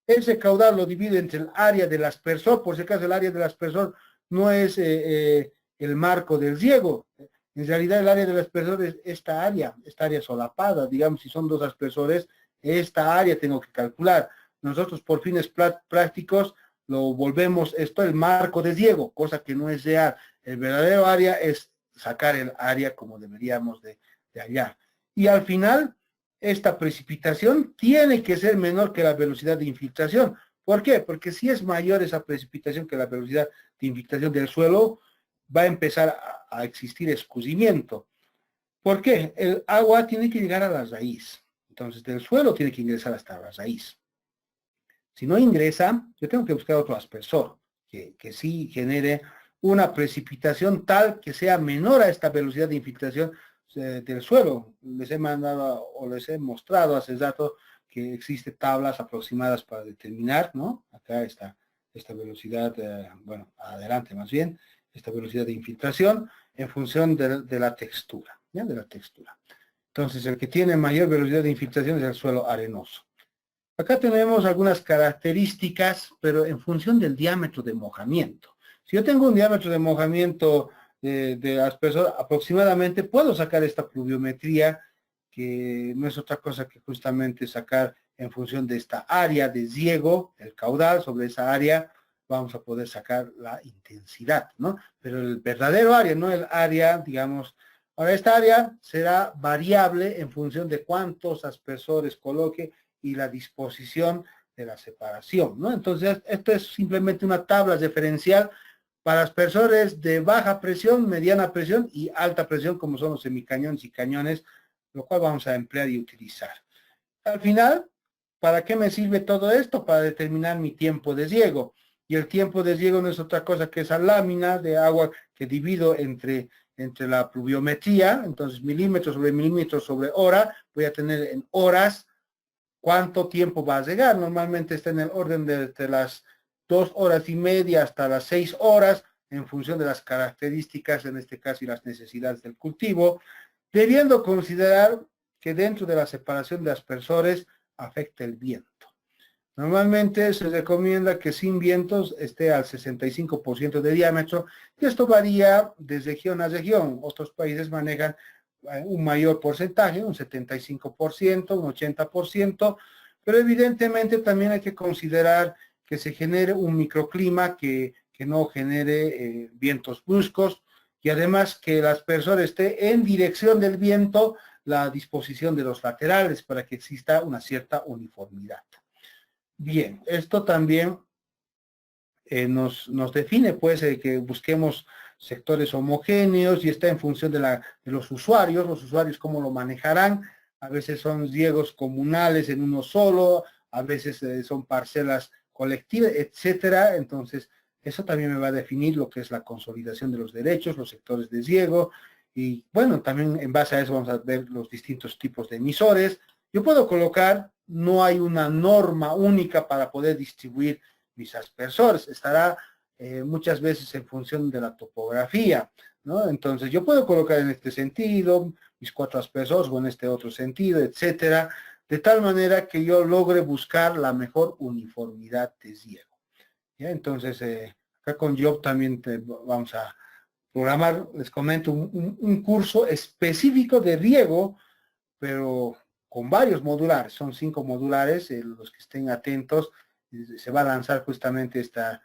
Ese caudal lo divido entre el área del aspersor, por si acaso el área del aspersor no es el marco del riego. En realidad el área del aspersor es esta área solapada, digamos, si son dos aspersores, esta área tengo que calcular. Nosotros por fines prácticos lo volvemos esto el marco de riego, cosa que no es real. El verdadero área es sacar el área como deberíamos de hallar. Y al final, esta precipitación tiene que ser menor que la velocidad de infiltración. ¿Por qué? Porque si es mayor esa precipitación que la velocidad de infiltración del suelo, va a empezar a existir escurrimiento. ¿Por qué? El agua tiene que llegar a la raíz. Entonces, del suelo tiene que ingresar hasta la raíz. Si no ingresa, yo tengo que buscar otro aspersor que sí genere una precipitación tal que sea menor a esta velocidad de infiltración del suelo. Les he mandado o les he mostrado hace rato que existen tablas aproximadas para determinar, ¿no? Acá está esta velocidad, bueno, adelante más bien, esta velocidad de infiltración en función de la textura, ¿ya? De la textura. Entonces, el que tiene mayor velocidad de infiltración es el suelo arenoso. Acá tenemos algunas características, pero en función del diámetro de mojamiento. Si yo tengo un diámetro de mojamiento de aspersor aproximadamente, puedo sacar esta pluviometría, que no es otra cosa que justamente sacar en función de esta área de riego, el caudal, sobre esa área vamos a poder sacar la intensidad, ¿no? Pero el verdadero área, no el área, digamos, ahora esta área será variable en función de cuántos aspersores coloque y la disposición de la separación, ¿no? Entonces, esto es simplemente una tabla referencial para aspersores de baja presión, mediana presión y alta presión, como son los semicañones y cañones, lo cual vamos a emplear y utilizar. Al final, ¿para qué me sirve todo esto? Para determinar mi tiempo de riego. Y el tiempo de riego no es otra cosa que esa lámina de agua que divido entre la pluviometría, entonces milímetros sobre hora, voy a tener en horas cuánto tiempo va a llegar. Normalmente está en el orden de las 2 horas y media hasta las 6 horas, en función de las características, en este caso, y las necesidades del cultivo, debiendo considerar que dentro de la separación de aspersores afecta el viento. Normalmente se recomienda que sin vientos esté al 65% de diámetro, y esto varía de región a región. Otros países manejan un mayor porcentaje, un 75%, un 80%, pero evidentemente también hay que considerar que se genere un microclima que no genere vientos bruscos, y además que el aspersor esté en dirección del viento, la disposición de los laterales para que exista una cierta uniformidad. Bien, esto también nos define, pues, que busquemos sectores homogéneos, y está en función de los usuarios cómo lo manejarán. A veces son riegos comunales en uno solo, a veces son parcelas colectivas, etcétera. Entonces, eso también me va a definir lo que es la consolidación de los derechos, los sectores de riego, y bueno, también en base a eso vamos a ver los distintos tipos de emisores. Yo puedo colocar, no hay una norma única para poder distribuir mis aspersores, estará muchas veces en función de la topografía, ¿no? Entonces yo puedo colocar en este sentido mis 4 aspersores, o en este otro sentido, etcétera, de tal manera que yo logre buscar la mejor uniformidad de riego. ¿Ya? Entonces, acá con Job también vamos a programar, les comento, un curso específico de riego, pero con varios modulares, son 5 modulares, los que estén atentos, se va a lanzar justamente esta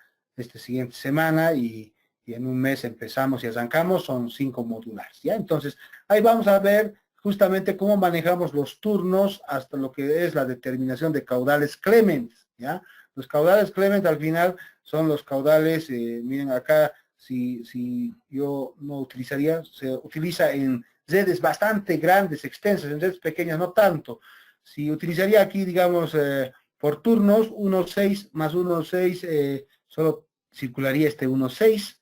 siguiente semana, y en un mes empezamos y arrancamos, son 5 modulares, ¿ya? Entonces, ahí vamos a ver justamente cómo manejamos los turnos hasta lo que es la determinación de caudales Clement, ¿ya? Los caudales Clement al final son los caudales, miren acá, si yo no utilizaría, se utiliza en redes bastante grandes, extensas, en redes pequeñas no tanto. Si utilizaría aquí, digamos, por turnos, 1.6 más 1.6, solo circularía este 1.6,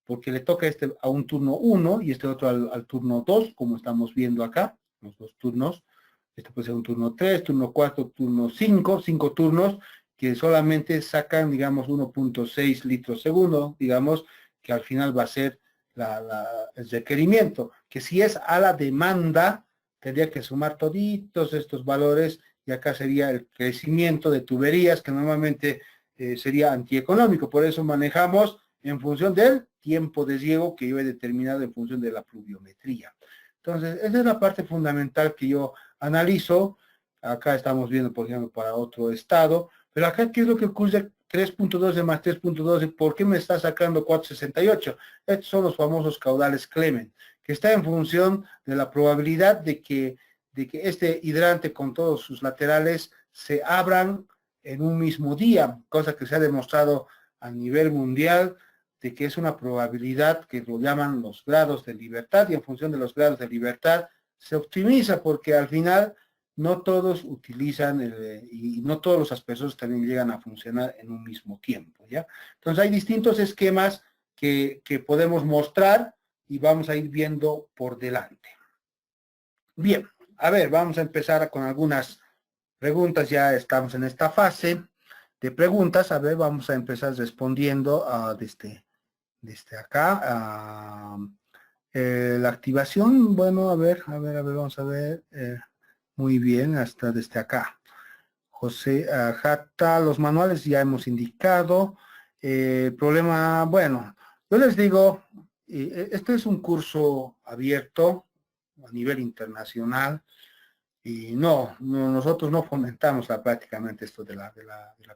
porque le toca este a un turno 1 y este otro al turno 2, como estamos viendo acá, los 2 turnos. Este puede ser un turno 3, turno 4, turno 5, 5 turnos que solamente sacan, digamos, 1.6 litros segundo, digamos, que al final va a ser el requerimiento, que si es a la demanda, tendría que sumar toditos estos valores, y acá sería el crecimiento de tuberías, que normalmente sería antieconómico. Por eso manejamos en función del tiempo de riego que yo he determinado en función de la pluviometría. Entonces, esa es la parte fundamental que yo analizo. Acá estamos viendo, por ejemplo, para otro estado, pero acá, ¿qué es lo que ocurre? 3.12 más 3.12, ¿por qué me está sacando 4.68? Estos son los famosos caudales Clement, que está en función de la probabilidad de que este hidrante con todos sus laterales se abran en un mismo día, cosa que se ha demostrado a nivel mundial, de que es una probabilidad que lo llaman los grados de libertad, y en función de los grados de libertad se optimiza, porque al final no todos utilizan y no todos los aspersores también llegan a funcionar en un mismo tiempo, ¿ya? Entonces hay distintos esquemas que podemos mostrar y vamos a ir viendo por delante. Bien, a ver, vamos a empezar con algunas preguntas. Ya estamos en esta fase de preguntas. A ver, vamos a empezar respondiendo desde acá. La activación, bueno, a ver, vamos a ver. Muy bien, hasta desde acá. José Jata, los manuales ya hemos indicado. Problema, bueno, yo les digo, este es un curso abierto a nivel internacional, y nosotros no fomentamos prácticamente esto de la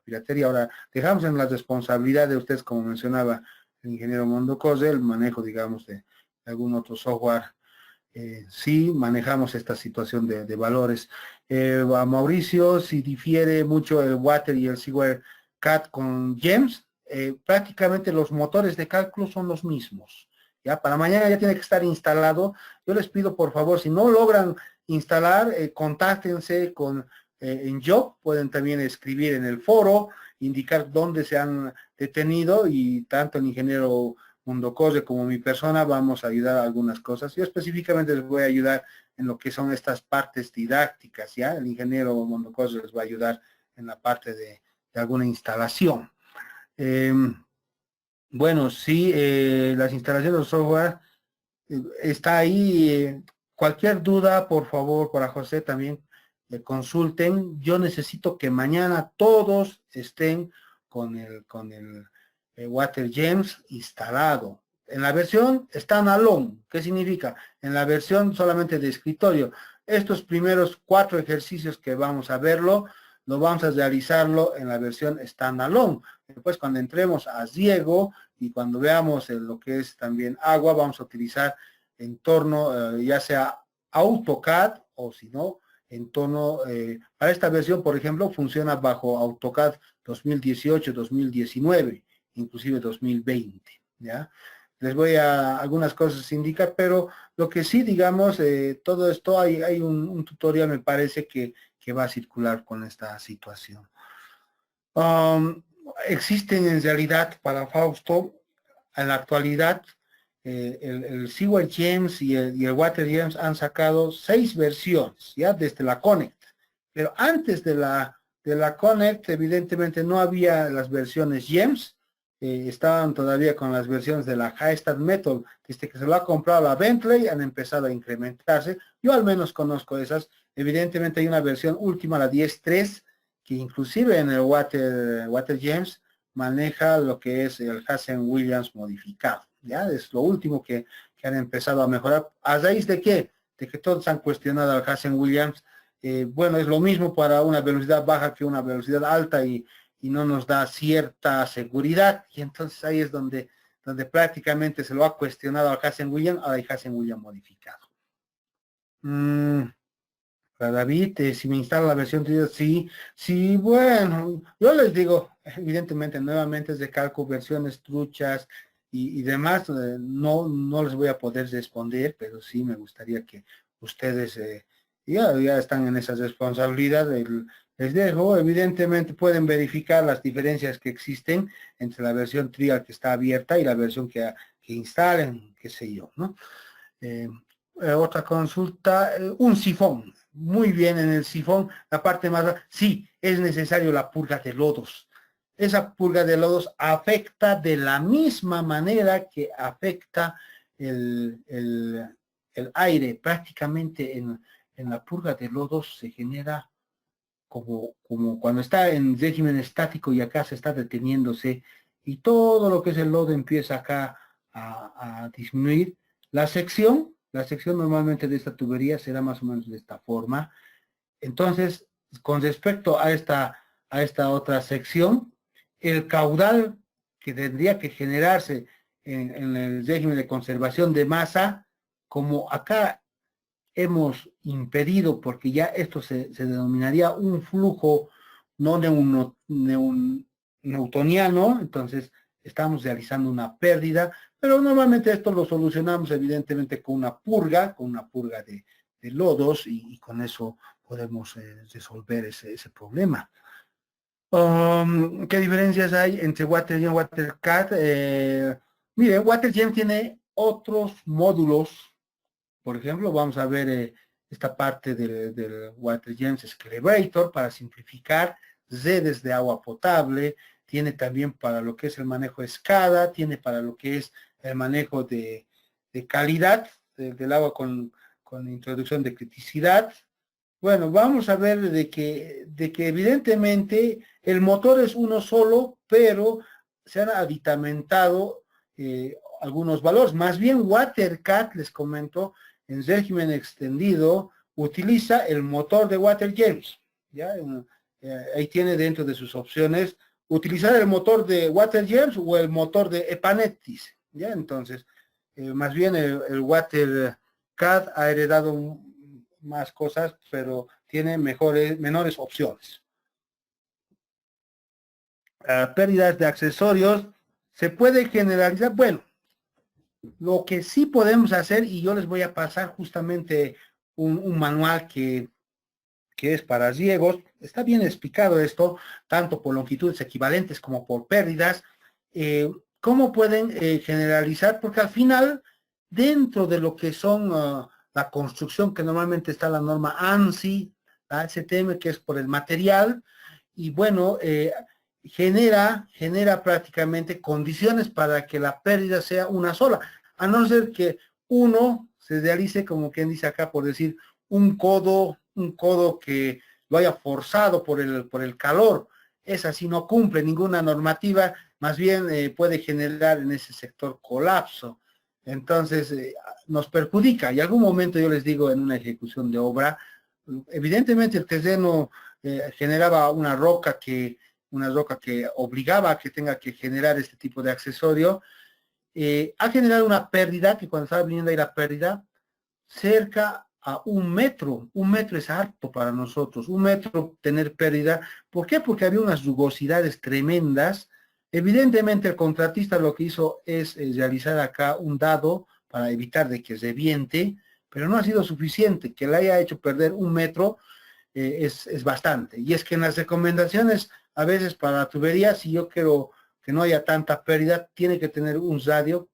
piratería. Ahora, dejamos en la responsabilidad de ustedes, como mencionaba el ingeniero Mondocose, el manejo, digamos, de algún otro software. Sí manejamos esta situación de valores. A Mauricio, si difiere mucho el Water y el Seaware CAD con GEMS, prácticamente los motores de cálculo son los mismos. Ya para mañana ya tiene que estar instalado. Yo les pido, por favor, si no logran instalar, contáctense en Job, pueden también escribir en el foro, indicar dónde se han detenido, y tanto el ingeniero Mondocose como mi persona vamos a ayudar a algunas cosas. Yo específicamente les voy a ayudar en lo que son estas partes didácticas, ¿ya? El ingeniero Mondocose les va a ayudar en la parte de alguna instalación. Bueno, sí, las instalaciones de software está ahí. Cualquier duda, por favor, para José también, consulten. Yo necesito que mañana todos estén con el WaterGems instalado. En la versión standalone, ¿qué significa? En la versión solamente de escritorio. Estos primeros 4 ejercicios que vamos a verlo, lo vamos a realizarlo en la versión standalone. Después cuando entremos a Diego y cuando veamos lo que es también agua, vamos a utilizar entorno, ya sea AutoCAD o si no, entorno, para esta versión, por ejemplo, funciona bajo AutoCAD 2018, 2019, inclusive 2020, ¿ya? Les voy a algunas cosas indicar, pero lo que sí, digamos, todo esto, hay un tutorial, me parece, que va a circular con esta situación. Existen en realidad para Fausto, en la actualidad, el Seaware Gems y el Water Gems han sacado 6 versiones, ya desde la Connect. Pero antes de la Connect, evidentemente no había las versiones Gems, estaban todavía con las versiones de la Highstat Metal. Desde que se lo ha comprado la Bentley han empezado a incrementarse. Yo al menos conozco esas. Evidentemente hay una versión última, la 10.3, que inclusive en el Water Gems maneja lo que es el Hazen Williams modificado. ¿Ya? Es lo último que han empezado a mejorar. ¿A raíz de qué? De que todos han cuestionado al Hazen Williams. Bueno, es lo mismo para una velocidad baja que una velocidad alta y no nos da cierta seguridad. Y entonces ahí es donde prácticamente se lo ha cuestionado al Hazen Williams, ahora hay Hazen Williams modificado. Para David, si me instala la versión 3, sí, bueno, yo les digo, evidentemente, nuevamente es de cálculo, versiones truchas y demás, no les voy a poder responder, pero sí me gustaría que ustedes ya están en esa responsabilidad. Les dejo, evidentemente pueden verificar las diferencias que existen entre la versión trial que está abierta y la versión que instalen, qué sé yo, ¿no? Otra consulta, un sifón. Muy bien, en el sifón, la parte más baja, sí, es necesario la purga de lodos. Esa purga de lodos afecta de la misma manera que afecta el aire. Prácticamente en la purga de lodos se genera como cuando está en régimen estático y acá se está deteniéndose y todo lo que es el lodo empieza acá a disminuir. La sección normalmente de esta tubería será más o menos de esta forma. Entonces, con respecto a esta otra sección, el caudal que tendría que generarse en el régimen de conservación de masa, como acá hemos impedido, porque ya esto se denominaría un flujo no newtoniano, entonces estamos realizando una pérdida, pero normalmente esto lo solucionamos evidentemente con una purga de lodos y con eso podemos resolver ese problema. ¿Qué diferencias hay entre WaterGem y WaterCAD? Mire, WaterGem tiene otros módulos. Por ejemplo, vamos a ver esta parte del WaterGems Scalabrator para simplificar redes de agua potable. Tiene también para lo que es el manejo de SCADA, tiene para lo que es el manejo de calidad del agua con introducción de criticidad. Bueno, vamos a ver de que evidentemente el motor es uno solo, pero se han aditamentado algunos valores. Más bien WaterCAD, les comento, en régimen extendido, utiliza el motor de WaterGems. ¿Ya? Ahí tiene dentro de sus opciones utilizar el motor de WaterGems o el motor de Epanetis. ¿Ya? Entonces, más bien el WaterCAD ha heredado más cosas, pero tiene menores opciones. Pérdidas de accesorios, ¿se puede generalizar? Bueno, lo que sí podemos hacer, y yo les voy a pasar justamente un manual que es para riegos, está bien explicado esto, tanto por longitudes equivalentes como por pérdidas, cómo pueden generalizar, porque al final, dentro de lo que son la construcción, que normalmente está la norma ANSI, la STM, que es por el material, y bueno, genera prácticamente condiciones para que la pérdida sea una sola, a no ser que uno se realice, como quien dice acá, por decir, un codo que lo haya forzado por el calor. Esa sí no cumple ninguna normativa, más bien puede generar en ese sector colapso. Entonces, nos perjudica. Y algún momento yo les digo en una ejecución de obra, evidentemente el terreno generaba una roca que obligaba a que tenga que generar este tipo de accesorio. Ha generado una pérdida, que cuando estaba viniendo ahí la pérdida, cerca a 1 metro. 1 metro es harto para nosotros. 1 metro tener pérdida. ¿Por qué? Porque había unas rugosidades tremendas. Evidentemente el contratista lo que hizo es realizar acá un dado para evitar de que reviente, pero no ha sido suficiente. Que le haya hecho perder 1 metro es bastante. Y es que en las recomendaciones, a veces para la tubería, si yo quiero que no haya tanta pérdida, tiene que tener un radio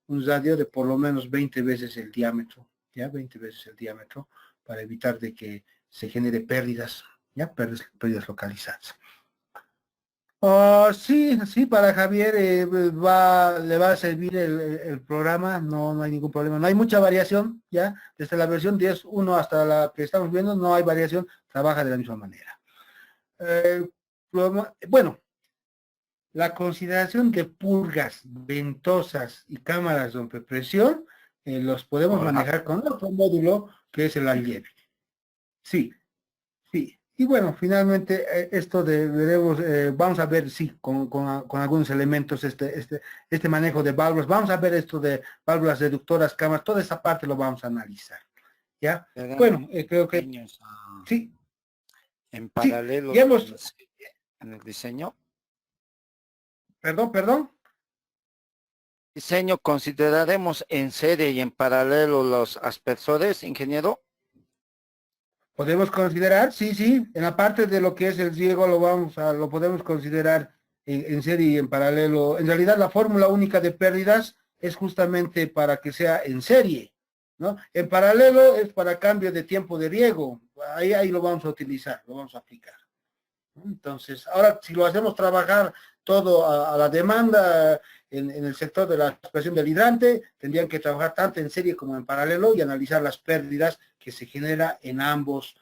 de por lo menos 20 veces el diámetro, ya 20 veces el diámetro, para evitar de que se genere pérdidas, ya pérdidas localizadas. Sí, sí, para Javier le va a servir el programa, no hay ningún problema, no hay mucha variación, ya, desde la versión 10.1 hasta la que estamos viendo, no hay variación, trabaja de la misma manera. Bueno, la consideración de purgas, ventosas y cámaras de rompepresión los podemos manejar con otro módulo que es el Alievi. Sí, sí. Y bueno, finalmente esto veremos, vamos a ver, sí, con algunos elementos este manejo de válvulas. Vamos a ver esto de válvulas reductoras, cámaras, toda esa parte lo vamos a analizar. ¿Ya? Bueno, creo que sí. En Sí, paralelo ya hemos... en el diseño. Perdón. Diseño, consideraremos en serie y en paralelo los aspersores, ingeniero. Podemos considerar, sí, en la parte de lo que es el riego lo podemos considerar en serie y en paralelo. En realidad la fórmula única de pérdidas es justamente para que sea en serie, ¿no? En paralelo es para cambio de tiempo de riego, ahí lo vamos a utilizar, lo vamos a aplicar. Entonces, ahora si lo hacemos trabajar todo a la demanda en el sector de la expresión del hidrante, tendrían que trabajar tanto en serie como en paralelo y analizar las pérdidas que se genera en ambos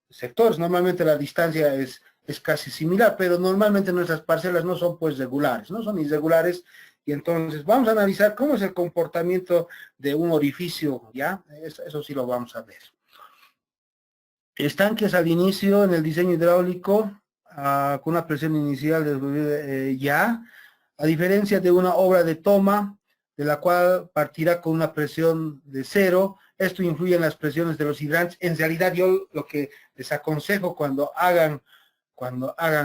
sectores. Normalmente la distancia es casi similar, pero normalmente nuestras parcelas no son pues regulares, no son irregulares, y entonces vamos a analizar cómo es el comportamiento de un orificio, ¿ya? Eso sí lo vamos a ver. Estanques al inicio en el diseño hidráulico con una presión inicial de ya, a diferencia de una obra de toma, de la cual partirá con una presión de 0. Esto influye en las presiones de los hidrantes. En realidad yo lo que les aconsejo cuando hagan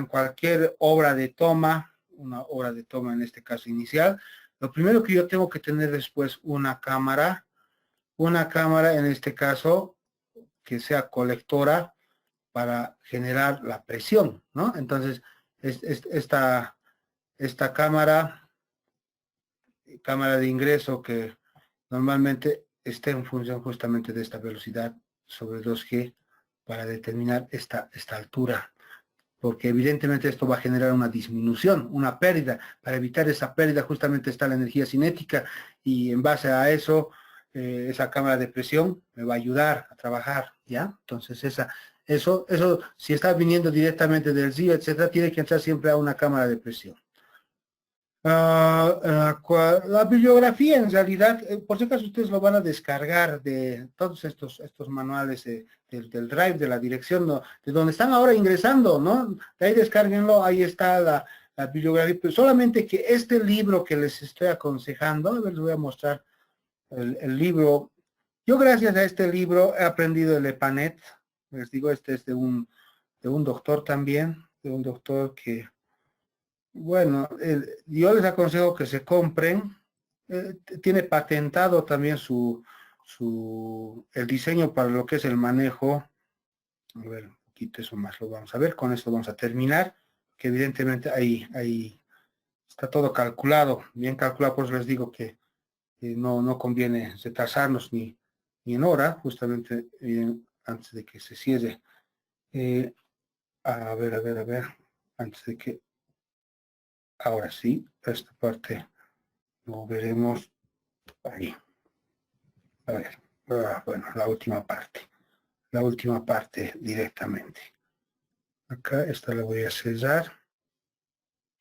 cualquier obra de toma, una obra de toma en este caso inicial, lo primero que yo tengo que tener después una cámara en este caso que sea colectora para generar la presión, ¿no? Entonces, esta cámara de ingreso que normalmente está en función justamente de esta velocidad sobre 2G para determinar esta altura, porque evidentemente esto va a generar una disminución, una pérdida. Para evitar esa pérdida justamente está la energía cinética, y en base a eso esa cámara de presión me va a ayudar a trabajar, ¿ya? Entonces eso si está viniendo directamente del río, etcétera, tiene que entrar siempre a una cámara de presión. La bibliografía en realidad, por si acaso ustedes lo van a descargar de todos estos manuales del drive, de la dirección, ¿no? De donde están ahora ingresando, ¿no? De ahí descárguenlo, ahí está la bibliografía, pero solamente que este libro que les estoy aconsejando, a ver, les voy a mostrar el libro. Yo gracias a este libro he aprendido el EPANET, les digo, este es de un doctor también, de un doctor que, bueno, yo les aconsejo que se compren, tiene patentado también el diseño para lo que es el manejo. A ver, un poquito eso más lo vamos a ver, con esto vamos a terminar, que evidentemente ahí está todo calculado, bien calculado, por eso les digo que no conviene retrasarnos ni en hora, justamente antes de que se cierre. A ver, antes de que, ahora sí, esta parte lo veremos ahí. A ver, bueno, la última parte directamente. Acá esta la voy a cerrar,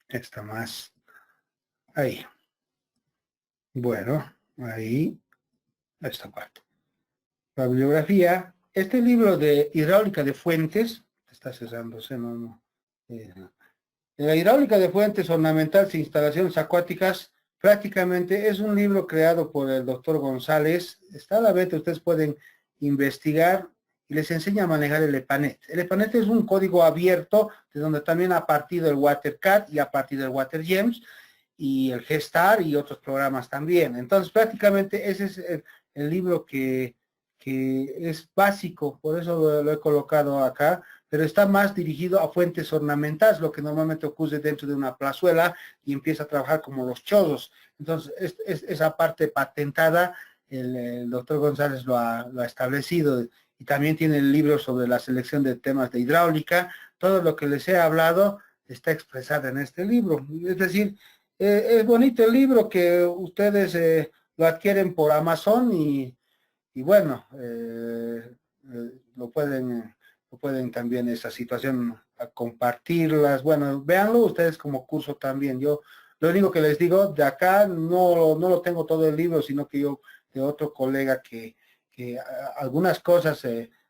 esta más, ahí. Bueno, ahí, esta parte. La bibliografía, este libro de hidráulica de fuentes, está cerrándose, no. La hidráulica de fuentes ornamentales e instalaciones acuáticas, prácticamente es un libro creado por el doctor González. Está a la vez, ustedes pueden investigar y les enseña a manejar el EPANET. El EPANET es un código abierto de donde también ha partido el WaterCat y ha partido el WaterGems y el Gestar y otros programas también. Entonces prácticamente ese es el libro que es básico, por eso lo he colocado acá, pero está más dirigido a fuentes ornamentales, lo que normalmente ocurre dentro de una plazuela y empieza a trabajar como los chozos. Entonces, esa parte patentada, el doctor González lo ha establecido, y también tiene el libro sobre la selección de temas de hidráulica. Todo lo que les he hablado está expresado en este libro. Es decir, es bonito el libro que ustedes lo adquieren por Amazon y bueno, lo pueden también esa situación a compartirlas. Bueno, véanlo ustedes como curso también. Yo lo único que les digo, de acá no lo tengo todo el libro, sino que yo de otro colega que algunas cosas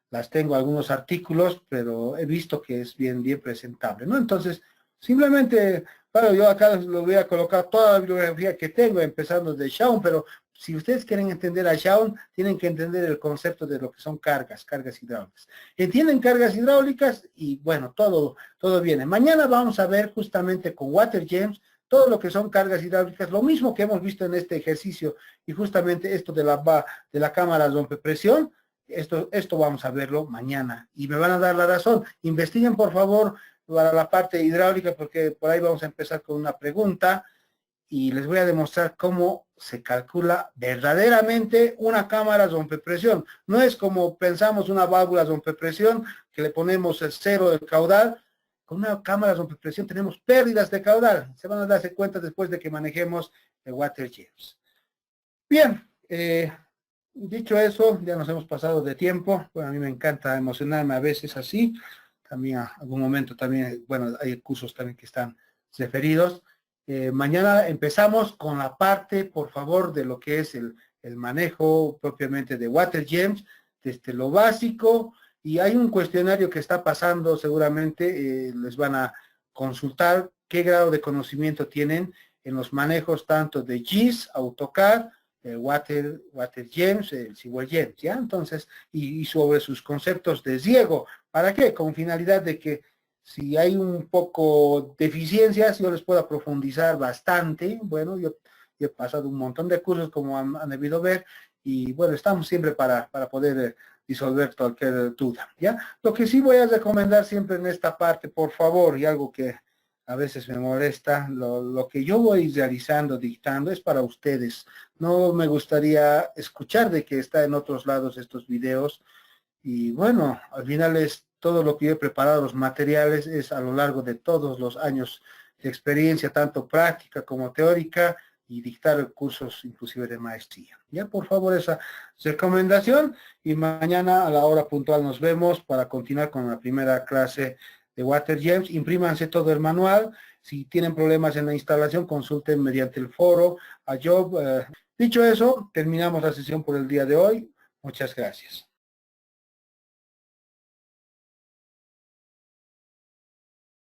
las tengo, algunos artículos, pero he visto que es bien presentable, ¿no? Entonces, simplemente, claro, yo acá lo voy a colocar toda la bibliografía que tengo, empezando de Shaun, pero si ustedes quieren entender a Shaun, tienen que entender el concepto de lo que son cargas hidráulicas. Entienden cargas hidráulicas y bueno, todo viene. Mañana vamos a ver justamente con WaterGems todo lo que son cargas hidráulicas, lo mismo que hemos visto en este ejercicio y justamente esto de la cámara rompepresión, esto vamos a verlo mañana y me van a dar la razón. Investiguen por favor para la parte hidráulica porque por ahí vamos a empezar con una pregunta y les voy a demostrar cómo se calcula verdaderamente una cámara rompepresión. No es como pensamos una válvula rompepresión que le ponemos el cero del caudal. Con una cámara rompepresión tenemos pérdidas de caudal. Se van a darse cuenta después de que manejemos el WaterGems. Bien, dicho eso, ya nos hemos pasado de tiempo. Bueno, a mí me encanta emocionarme a veces así. También a algún momento también, bueno, hay cursos también que están referidos. Mañana empezamos con la parte, por favor, de lo que es el manejo propiamente de WaterGems, desde lo básico, y hay un cuestionario que está pasando, seguramente les van a consultar qué grado de conocimiento tienen en los manejos tanto de GIS, AutoCAD, WaterGems, el SeaWellGems, ¿ya? Entonces, y sobre sus conceptos de riego. ¿Para qué? Con finalidad de que si hay un poco deficiencias, yo les pueda profundizar bastante. Bueno, yo he pasado un montón de cursos, como han debido ver, y bueno, estamos siempre para poder disolver cualquier duda, ¿ya? Lo que sí voy a recomendar siempre en esta parte, por favor, y algo que a veces me molesta, lo que yo voy realizando, dictando, es para ustedes. No me gustaría escuchar de que está en otros lados estos videos, y bueno, al final es todo lo que yo he preparado, los materiales, es a lo largo de todos los años de experiencia, tanto práctica como teórica, y dictar cursos inclusive de maestría. Ya, por favor, esa recomendación, y mañana a la hora puntual nos vemos para continuar con la primera clase de WaterGems. Imprímanse todo el manual. Si tienen problemas en la instalación, consulten mediante el foro a Job. Dicho eso, terminamos la sesión por el día de hoy. Muchas gracias.